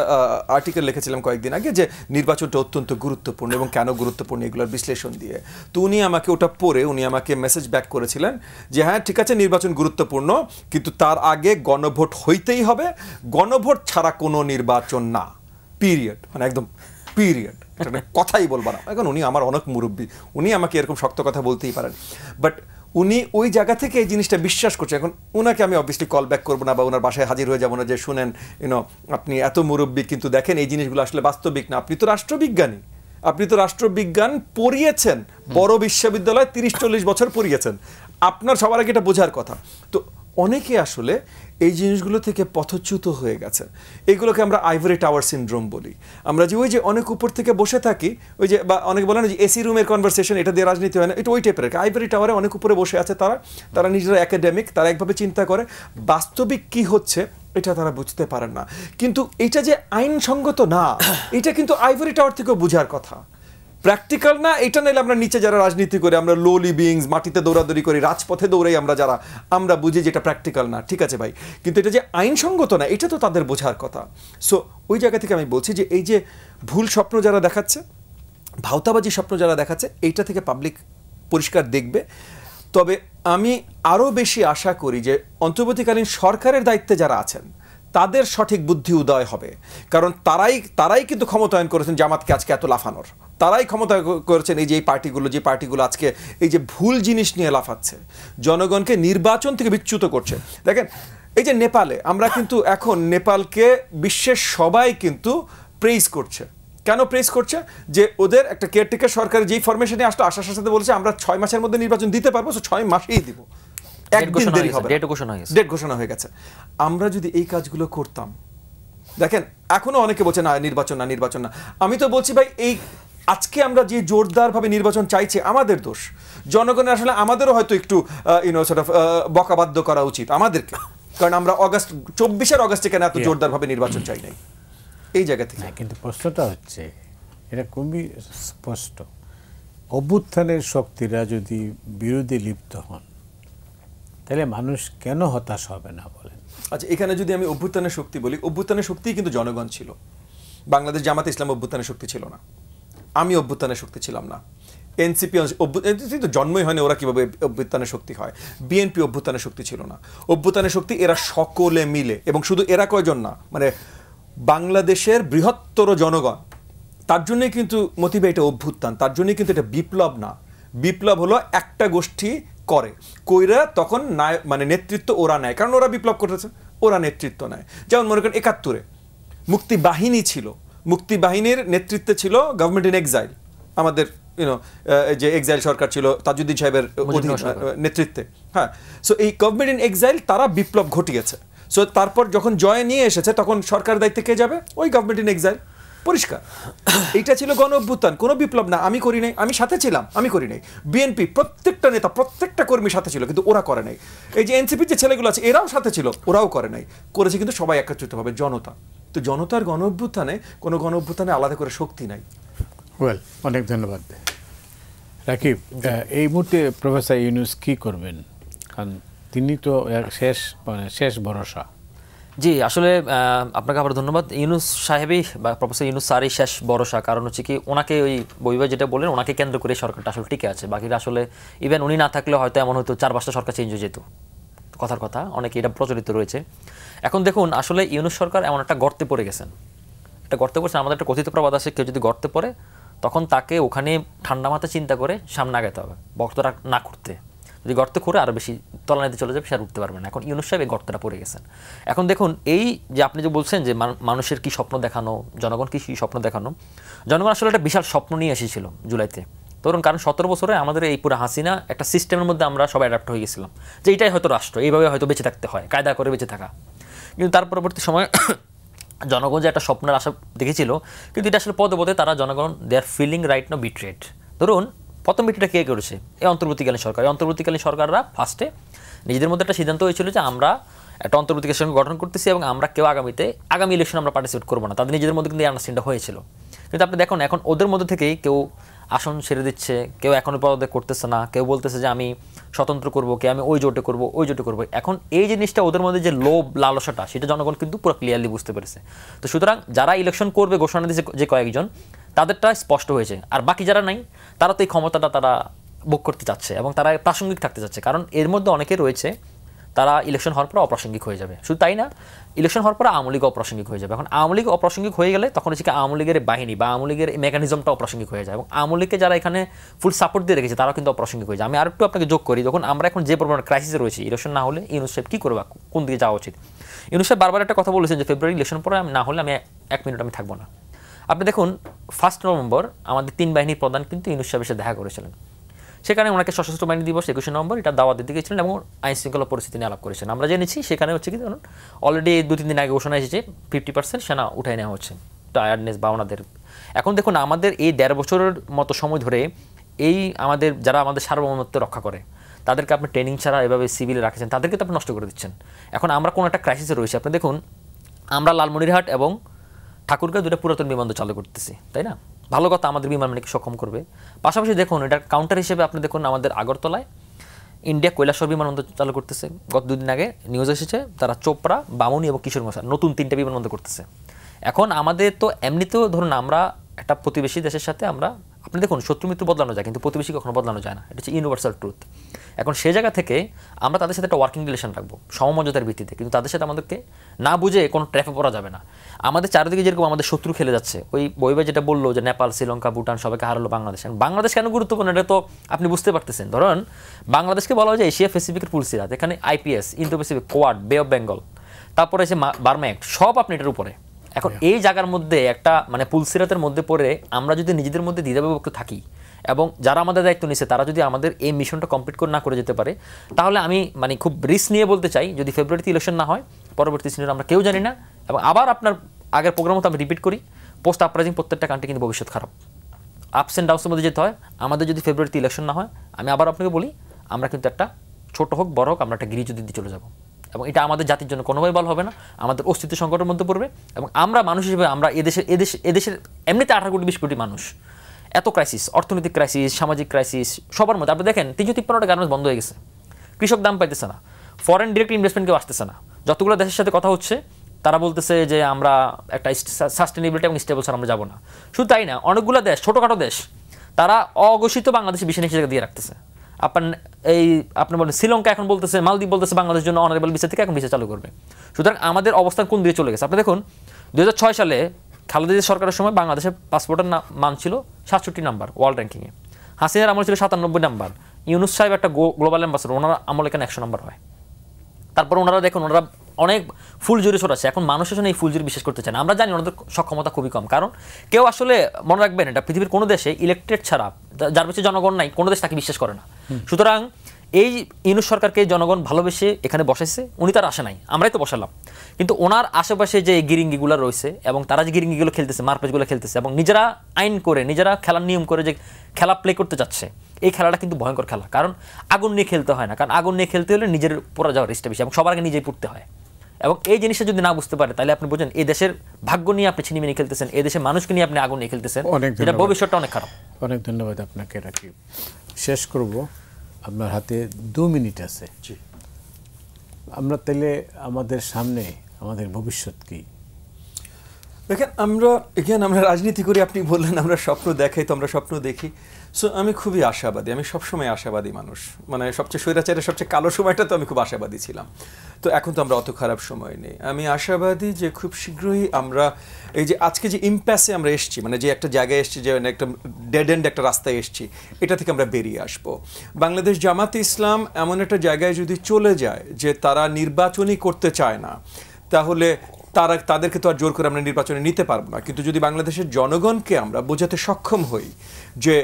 আর্টিকেল লিখেছিলাম কয়েকদিন আগে যে নির্বাচনটা অত্যন্ত গুরুত্বপূর্ণ এবং কেন গুরুত্বপূর্ণ এগুলোর বিশ্লেষণ দিয়ে। তো উনি আমাকে ওটা পড়ে উনি আমাকে মেসেজ ব্যাক করেছিলেন যে হ্যাঁ ঠিক আছে, নির্বাচন গুরুত্বপূর্ণ, কিন্তু তার আগে গণভোট হইতেই হবে, গণভোট ছাড়া কোনো নির্বাচন না, পিরিয়ড, মানে একদম পিরিয়ড, কথাই বলবো না। এখন উনি আমার অনেক মুরব্বী, উনি আমাকে এরকম শক্ত কথা বলতেই পারেন, বাট উনি ওই জায়গা থেকে এই জিনিসটা বিশ্বাস করছে। এখন ওনাকে আমি অবভিয়াসলি কল ব্যাক করবো না বা ওনার বাসায় হাজির হয়ে যাবো না যে শুনেন আপনি এত মুরব্বী কিন্তু দেখেন এই জিনিসগুলো আসলে বাস্তবিক না। আপনি তো রাষ্ট্রবিজ্ঞানী, আপনি তো রাষ্ট্রবিজ্ঞান পড়িয়েছেন, বড় বিশ্ববিদ্যালয় 30-40 বছর পড়িয়েছেন, আপনার সবার আগে এটা বোঝার কথা। তো অনেকে আসলে এই জিনিসগুলো থেকে পথচ্যুত হয়ে গেছে। এগুলোকে আমরা আইভরি টাওয়ার সিনড্রোম বলি। আমরা যে ওই যে অনেক উপর থেকে বসে থাকি, ওই যে বা অনেকে বলে না যে এসি রুমের কনভারসেশন, এটা দিয়ে রাজনীতি হয় না, এটা ওই টাইপের। আইভরি টাওয়ারে অনেক উপরে বসে আছে তারা নিজেরা একাডেমিক, তারা একভাবে চিন্তা করে, বাস্তবিক কি হচ্ছে এটা তারা বুঝতে পারেন না। কিন্তু এটা যে আইনসঙ্গত না, এটা কিন্তু আইভরি টাওয়ার থেকেও বোঝার কথা। প্র্যাকটিক্যাল না এটা, নাইলে আমরা নিচে যারা রাজনীতি করি, আমরা লোলি বিংস, মাটিতে দৌড়াদৌড়ি করি, রাজপথে দৌড়াই, আমরা বুঝি যেটা প্র্যাকটিক্যাল না, ঠিক আছে ভাই, কিন্তু এটা যে আইনসঙ্গত না এটা তো তাদের বোঝার কথা। সো ওই জায়গা থেকে আমি বলছি যে এই যে ভুল স্বপ্ন যারা দেখাচ্ছে, ভাওতাবাজি স্বপ্ন যারা দেখাচ্ছে, এইটা থেকে পাবলিক পরিষ্কার দেখবে। তবে আমি আরও বেশি আশা করি যে অন্তর্বর্তীকালীন সরকারের দায়িত্বে যারা আছেন তাদের সঠিক বুদ্ধি উদয় হবে, কারণ তারাই কিন্তু ক্ষমতায়ন করেছেন জামাতকে আজকে এত লাফানোর, তারাই ক্ষমতা করেছেন এই যে যে পার্টিগুলো আজকে এই যে ভুল জিনিস নিয়ে লাফাচ্ছে, জনগণকে নির্বাচন থেকে বিচ্যুত করছে। দেখেন এই যে নেপালে, আমরা কিন্তু এখন নেপালকে বিশ্বের সবাই কিন্তু প্রেইজ করছে। কেন প্রেস করছে? যে ওদের একটা কেয়ারটেকার সরকার যেই ফরমেশনে আসলো, আসার সাথে বলছে আমরা 6 মাসের মধ্যে নির্বাচন দিতে পারবো, 6 মাসেই দিব, একদিন দেরি হবে, ডেট ঘোষণা হয়ে গেছে। আমরা যদি এই কাজগুলো করতাম, দেখেন এখনো অনেকে বলছে না নির্বাচন না, আমি তো বলছি ভাই এই আজকে আমরা যে জোরদারভাবে নির্বাচন চাইছি আমাদের দোষ। জনগণের আসলে আমাদেরও হয়তো একটু বকাবাধ্য করা উচিত আমাদেরকে, কারণ আমরা 24 অগস্টে কেন এত জোরদারভাবে নির্বাচন চাই নাই এই জায়গা থেকে। কিন্তু প্রশ্নটা হচ্ছে এটা খুবই স্পষ্ট, অভ্যুত্থানের শক্তিরা যদি বিরোধী লিপ্ত হন তাহলে মানুষ কেন হতাশ হবে না বলেন? আচ্ছা, এখানে যদি আমি অভ্যুত্থানের শক্তি বলি, অভ্যুত্থানের শক্তি কিন্তু জনগণ ছিল। বাংলাদেশ জামাত ইসলাম অভ্যুত্থানের শক্তি ছিল না, আমি অভ্যুত্থানের শক্তি ছিলাম না, এনসিপি তো জন্মই হয়নি, ওরা কিভাবে অভ্যুত্থানের শক্তি হয়, বিএনপি অভ্যুত্থানের শক্তি ছিল না। অভ্যুত্থানের শক্তি এরা সকলে মিলে, এবং শুধু এরা কয়জন না, মানে বাংলাদেশের বৃহত্তর জনগণ, তার জন্যই কিন্তু মতিবে এটা অভ্যুত্থান, তার জন্যই কিন্তু এটা বিপ্লব না। বিপ্লব হলো একটা গোষ্ঠী করে, কইরা তখন মানে নেতৃত্ব ওরা নেয়, কারণ ওরা বিপ্লব করেছে, ওরা নেতৃত্ব নেয়। যেমন মনে করেন 71-এ মুক্তি বাহিনী ছিল, মুক্তি বাহিনীর নেতৃত্বে ছিল গভর্নমেন্ট ইন এক্সাইল, আমাদের যে এক্সাইল সরকার ছিল তাজউদ্দিন সাহেবের নেতৃত্বে। হ্যাঁ, সো এই গভর্নমেন্ট ইন এক্সাইল তারা বিপ্লব ঘটিয়েছে। সো তারপর যখন জয় নিয়ে এসেছে তখন সরকার দায়িত্বে কে যাবে? ওই গভর্নমেন্ট ইন এক্সাইল। পরিষ্কার এইটা ছিল গণ অভ্যুত্থান, কোনো বিপ্লব না। আমি করি নাই, আমি সাথে ছিলাম, আমি করি নাই। বিএনপি প্রত্যেকটা নেতা প্রত্যেকটা কর্মী সাথে ছিল, কিন্তু ওরা করে নাই। এই যে এনসিপির যে ছেলেগুলো আছে এরাও সাথে ছিল, ওরাও করে নাই। করেছে কিন্তু সবাই একত্রিতভাবে, জনতা। তো জনতার গণ অভ্যুত্থানে কোনো গণ অভ্যুত্থানে আলাদা করে শক্তি নাই। ওয়েল, অনেক ধন্যবাদ রাকিব। এই মুহূর্তে প্রফেসর ইউনূস কি করবেন? কারণ তিনি তো শেষ ভরসা। জি, আসলে আপনাকে আবার ধন্যবাদ। ইউনূস সাহেবই বা প্রফেসর ইউনূস স্যারই শেষ ভরসা। কারণ হচ্ছে কি, ওনাকে ওই বইভাই যেটা বললেন, ওনাকে কেন্দ্র করে সরকারটা আসলে টিকে আছে। বাকিরা আসলে ইভেন উনি না থাকলে হয়তো এমন হয়তো 4-5টা সরকার চেঞ্জ হয়ে যেত, কথার কথা, অনেকে এটা প্রচলিত রয়েছে। এখন দেখুন, আসলে ইউনূস সরকার এমন একটা গর্তে পড়ে গেছেন, একটা গর্তে পড়ছেন। আমাদের একটা কথিত প্রবাদ আছে, কেউ যদি গর্তে পড়ে তখন তাকে ওখানে ঠান্ডা মাথায় চিন্তা করে সামনে আগাতে হবে, গর্তটা না করতে। যদি গর্তে করে আরও বেশি তলানিতে চলে যাবে, সে আর উঠতে পারবে না। এখন ইউনূস সাহেব এই গর্তটা পড়ে গেছেন। এখন দেখুন, এই যে আপনি যে বলছেন যে মানুষের কি স্বপ্ন দেখানো, জনগণ কি স্বপ্ন দেখানো, জনগণ আসলে একটা বিশাল স্বপ্ন নিয়ে এসেছিল জুলাইতে। ধরুন, কারণ 17 বছরে আমাদের এই পুরো হাসিনা একটা সিস্টেমের মধ্যে আমরা সবাই অ্যাডাপ্ট হয়ে গেছিলাম, যে এইটাই হয়তো রাষ্ট্র, এইভাবে হয়তো বেঁচে থাকতে হয়, কায়দা করে বেঁচে থাকা। কিন্তু তার পরবর্তী সময় জনগণ যে একটা স্বপ্নের আশা দেখেছিল, কিন্তু এটা আসলে পদে পদে তারা জনগণ দে are feeling right now betrayed. ধরুন, প্রথম বিট্রেটা কে করেছে? এই অন্তর্বর্তীকালীন সরকার। এই অন্তর্বর্তীকালীন সরকাররা ফার্স্টে নিজেদের মধ্যে একটা সিদ্ধান্ত হয়েছিল যে আমরা একটা অন্তর্বর্তীকালীন সরকার গঠন করতেছি এবং আমরা কেউ আগামী ইলেকশন আমরা পার্টিসিপেট করবো না। তাদের নিজেদের মধ্যে কিন্তু এই আন্ডারস্ট্যান্ডিংটা হয়েছিল। কিন্তু আপনি দেখুন, এখন ওদের মধ্যে থেকেই কেউ আসন ছেড়ে দিচ্ছে, কেউ এখনও পদে করতেছে না, কেউ বলতেছে যে আমি স্বতন্ত্র করবো, কে আমি ওই জোটে করবো। এখন এই জিনিসটা ওদের মধ্যে যে লোভ লালসাটা, সেটা জনগণ কিন্তু পুরো ক্লিয়ারলি বুঝতে পেরেছে। তো সুতরাং যারা ইলেকশন করবে ঘোষণা দিয়েছে যে কয়েকজন, তাদেরটা স্পষ্ট হয়েছে। আর বাকি যারা নাই, তারা তো এই ক্ষমতাটা তারা ভোগ করতে চাচ্ছে এবং তারা প্রাসঙ্গিক থাকতে চাচ্ছে। কারণ এর মধ্যে অনেকে রয়েছে তারা ইলেকশন হওয়ার পর অপ্রাসঙ্গিক হয়ে যাবে। শুধু তাই না, ইলেকশন হওয়ার পর আওয়ামী লীগ অপ্রাসঙ্গিক হয়ে যাবে। এখন আওয়ামী লীগ অপ্রাসঙ্গিক হয়ে গেলে তখন হচ্ছে আওয়ামী লীগের বাহিনী বা আওয়ামী লীগের মেকানিজমটা অপ্রাসঙ্গিক হয়ে যায়, এবং আওয়ামী লীগকে যারা এখানে ফুল সাপোর্ট দিয়ে রেখেছে তারাও কিন্তু অপ্রাসঙ্গিক হয়ে যায়। আমি আরেকটু আপনাকে যোগ করি, যখন আমরা এখন যে পরিমাণ ক্রাইসিসে রয়েছি, ইলেকশন না হলে ইউনূস সাহেব কী করবে, কোন দিকে যাওয়া উচিত? ইউনূস সাহেব বারবার একটা কথা বলেছেন যে ফেব্রুয়ারি ইলেকশন পরে না হলে আমি 1 মিনিট আমি থাকবো না। আপনি দেখুন, 1 নভেম্বর আমাদের 3 বাহিনীর প্রধান কিন্তু ইউনূস সাহেবের সাথে দেখা করেছিলেন। সেখানে ওনাকে সশস্ত্র বাহিনী দিবস 21 নভেম্বর এটা দাওয়াত দিতে গেছিলেন এবং আইন শৃঙ্খলা পরিস্থিতি নিয়ে আলাপ করেছেন। আমরা জেনেছি সেখানে হচ্ছে কি ধরুন অলরেডি 2-3 দিন আগে ঘোষণা এসেছে 50% সেনা উঠাই নেওয়া হচ্ছে টায়ার্ডনেস বা ওনাদের। এখন দেখুন আমাদের এই 1.5 বছরের মতো সময় ধরে এই আমাদের যারা আমাদের সার্বভৌমত্ব রক্ষা করে তাদেরকে আপনি ট্রেনিং ছাড়া এভাবে সিভিলে রাখছেন, তাদেরকে তো আপনি নষ্ট করে দিচ্ছেন। এখন আমরা কোনো একটা ক্রাইসিসে রয়েছি। আপনি দেখুন আমরা লালমনিরহাট এবং ঠাকুরগাঁও 2টা পুরাতন বিমানবন্দর চালু করতেছি, তাই না? ভালো কথা, আমাদের বিমান বাহিনীকে সক্ষম করবে। পাশাপাশি দেখুন এটার কাউন্টার হিসেবে আপনি দেখুন আমাদের আগরতলায় ইন্ডিয়া কৈলাসহর বিমানবন্দর চালু করতেছে। গত 2 দিন আগে নিউজ এসেছে তারা চোপড়া, বামুনি এবং কিশোরগঞ্জ নতুন 3টা বিমানবন্দর করতেছে। এখন আমাদের তো এমনিতেও ধরুন আমরা একটা প্রতিবেশী দেশের সাথে আমরা, আপনি দেখুন শত্রু মিত্র বদলানো যায় কিন্তু প্রতিবেশী কখনো বদলানো যায় না, এটা হচ্ছে ইউনিভার্সাল ট্রুথ। এখন সেই জায়গা থেকে আমরা তাদের সাথে একটা ওয়ার্কিং রিলেশন রাখবো সমমর্যাদার ভিত্তিতে, কিন্তু তাদের সাথে আমাদেরকে না বুঝে কোনো ট্র্যাপে পড়া যাবে না। আমাদের চারিদিকে যেরকম আমাদের শত্রু খেলে যাচ্ছে, ওই বইবে যেটা বললো যে নেপাল, শ্রীলঙ্কা, ভুটান সবাইকে হারালো বাংলাদেশ। বাংলাদেশ কেন গুরুত্বপূর্ণ এটা তো আপনি বুঝতে পারতেছেন। ধরুন বাংলাদেশকে বলা হয় যে এশিয়া প্যাসিফিকের পুলসিরাত, এখানে আইপিএস, ইন্দো প্যাসিফিক, কোয়াড, বে অফ বেঙ্গল, তারপরে এসে বার্মা অ্যাক্ট, সব আপনি এটার উপরে। এখন এই জায়গার মধ্যে একটা মানে পুলসিরাতের মধ্যে পড়ে আমরা যদি নিজেদের মধ্যে দ্বিধাবিভক্ত থাকি এবং যারা আমাদের দায়িত্ব নিচ্ছে তারা যদি আমাদের এই মিশনটা কমপ্লিট করে না করে যেতে পারে, তাহলে আমি মানে খুব রিস্ক নিয়ে বলতে চাই যদি ফেব্রুয়ারিতে ইলেকশন না হয়, পরবর্তী সিনিয়র আমরা কেউ জানি না। এবং আবার আপনার আগের প্রোগ্রাম মতো আমি রিপিট করি, পোস্ট আপরাইজিং প্রত্যেকটা কান্ট্রি কিন্তু ভবিষ্যৎ খারাপ, আপস অ্যান্ড ডাউন্সের মধ্যে যেতে হয়। আমাদের যদি ফেব্রুয়ারিতে ইলেকশন না হয়, আমি আবার আপনাকে বলি আমরা কিন্তু একটা ছোট হোক বড় হোক আমরা একটা গৃহযুদ্ধে দিয়ে চলে যাবো, এবং এটা আমাদের জাতির জন্য কোনোভাবে ভালো হবে না, আমাদের অস্তিত্ব সংকটের মধ্যে পড়বে। এবং আমরা মানুষ হিসেবে আমরা এদেশের এমনিতে 18 কোটি 20 কোটি মানুষ, এত ক্রাইসিস, অর্থনৈতিক ক্রাইসিস, সামাজিক ক্রাইসিস সবার মধ্যে। আপনি দেখেন 353টা গার্মেন্টস বন্ধ হয়ে গেছে, কৃষক দাম পাইতেছে না, ফরেন ডিরেক্ট ইনভেস্টমেন্ট কেউ আসতেছে না। যতগুলো দেশের সাথে কথা হচ্ছে তারা বলতেছে যে আমরা একটা সাস্টেনেবিলিটি এবং স্টেবল ছাড়া আমরা যাবো না। শুধু তাই না, অনেকগুলো দেশ, ছোটোখাটো দেশ, তারা অঘোষিত বাংলাদেশে বিশে নিষেধাজ্ঞা দিয়ে রাখতেছে। আপনি বলেন শ্রীলঙ্কা এখন বলতেছে, মালদ্বীপ বলতেছে বাংলাদেশের জন্য অনারেবল ভিসা থেকে এখন ভিসা চালু করবে। সুতরাং আমাদের অবস্থান কোন দিকে চলে গেছে। আপনি দেখুন 2006 সালে খালেদা জিয়া সরকারের সময় বাংলাদেশের পাসপোর্টের মান ছিল 67 নাম্বার ওয়ার্ল্ড র্যাঙ্কিংয়ে, হাসিনার আমল ছিল 97 নাম্বার, ইউনুস সাহেব একটা গ্লোবাল অ্যাম্বাসেডর, ওনার আমল এখানে 100 নাম্বার হয়। তারপর ওনারা দেখুন ওনারা অনেক ফুলজুরি ছড়াচ্ছে, এখন মানুষের জন্য এই ফুলজুরি বিশ্বাস করতে চায় না। আমরা জানি ওনাদের সক্ষমতা খুবই কম, কারণ কেউ আসলে মনে রাখবেন এটা পৃথিবীর কোনো দেশে ইলেকটেড ছাড়া, যার বেশি জনগণ নাই, কোনো দেশ তাকে বিশ্বাস করে না। সুতরাং এই ইউনুস সরকারকে জনগণ ভালোবেসে এখানে বসাইছে, উনি তার আসে নাই, আমরাই তো বসালাম। কিন্তু ওনার আশেপাশে যে গিরিঙ্গিগুলো রয়েছে এবং তারা যে গিরিঙ্গিগুলো খেলতেছে, মারপেজগুলো খেলতেছে এবং নিজেরা আইন করে, নিজেরা খেলার নিয়ম করে যে খেলা প্লে করতে যাচ্ছে, এই খেলাটা কিন্তু ভয়ঙ্কর খেলা। কারণ আগুন নিয়ে খেলতে হয় না, কারণ আগুন নিয়ে খেলতে হলে নিজের পড়া যাওয়ার রিস্কটা বেশি এবং সবার আগে নিজেই পড়তে হয়। এবং এই জিনিসটা যদি না বুঝতে পারে তাহলে আপনি বোঝেন এই দেশের ভাগ্য নিয়ে আপনি ছিনিমিনি খেলতেছেন, এই দেশের মানুষকে নিয়ে আপনি আগুন নিয়ে খেলতেছেন, এটা ভবিষ্যৎটা অনেক খারাপ। অনেক ধন্যবাদ আপনাকে। রাখি শেষ করব, আপনার হাতে 2 মিনিট আছে। আমরা তাহলে আমাদের সামনে আমাদের ভবিষ্যৎ কি? দেখেন আমরা রাজনীতি করি, আপনি বললেন আমরা স্বপ্ন দেখাই, তো আমরা স্বপ্ন দেখি। সো আমি খুবই আশাবাদী, আমি সবসময় আশাবাদী মানুষ, মানে সবচেয়ে স্বৈরাচারের সবচেয়ে কালো সময়টা তো আমি খুব আশাবাদী ছিলাম, তো এখন তো আমরা অত খারাপ সময় নেই। আমি আশাবাদী যে খুব শীঘ্রই আমরা এই যে আজকে যে ইম্প্যাসে আমরা এসেছি, মানে যে একটা জায়গায় এসেছি, যে একটা ডেড এন্ড একটা রাস্তায় এসেছি, এটা থেকে আমরা বেরিয়ে আসবো। বাংলাদেশ জামাতে ইসলাম এমন একটা জায়গায় যদি চলে যায় যে তারা নির্বাচনই করতে চায় না, তাহলে তাদেরকে তো আর জোর করে আমরা নির্বাচনে নিতে পারবো না। কিন্তু যদি বাংলাদেশের জনগণকে আমরা বোঝাতে সক্ষম হই যে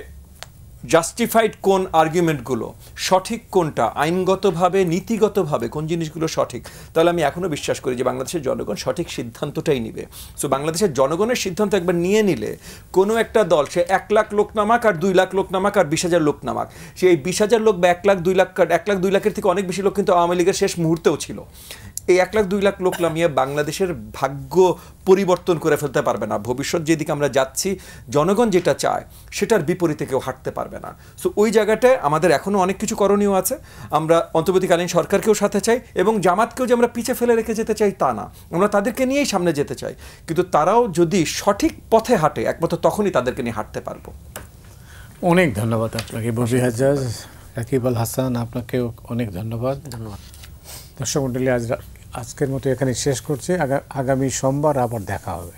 জাস্টিফাইড কোন আর্গুমেন্টগুলো সঠিক, কোনটা আইনগতভাবে নীতিগতভাবে কোন জিনিসগুলো সঠিক, তাহলে আমি এখনও বিশ্বাস করি যে বাংলাদেশের জনগণ সঠিক সিদ্ধান্তটাই নেবে। সো বাংলাদেশের জনগণের সিদ্ধান্ত একবার নিয়ে নিলে কোনো একটা দল, সে 1 লাখ লোক নামাক আর 2 লাখ লোক নামাক আর 20,000 লোক নামাক, সে এই 20,000 লোক বা 1 লাখ 2 লাখ 1 লাখ 2 লাখের থেকে অনেক বেশি লোক কিন্তু আওয়ামী লীগের শেষ মুহূর্তেও ছিল, এই 1 লাখ 2 লাখ লোক নামিয়ে বাংলাদেশের ভাগ্য পরিবর্তন করে ফেলতে পারবে না। ভবিষ্যৎ যেদিকে আমরা যাচ্ছি, জনগণ যেটা চায় সেটার বিপরীতে কেউ হাঁটতে পারবে না। সো ওই জায়গাটায় আমাদের এখনও অনেক কিছু করণীয় আছে। আমরা অন্তর্বর্তীকালীন সরকারকেও সাথে চাই এবং জামাতকেও যে আমরা পিছে ফেলে রেখে যেতে চাই তা না, আমরা তাদেরকে নিয়েই সামনে যেতে চাই। কিন্তু তারাও যদি সঠিক পথে হাঁটে একমাত্র তখনই তাদেরকে নিয়ে হাঁটতে পারবো। অনেক ধন্যবাদ আপনাকে ববি হাজ্জাজ, রাকিব আল হাসান, আপনাকেও অনেক ধন্যবাদ। দর্শক মণ্ডলী, আজকের মতো এখানে শেষ করছি। আগামী সোমবার আবার দেখা হবে।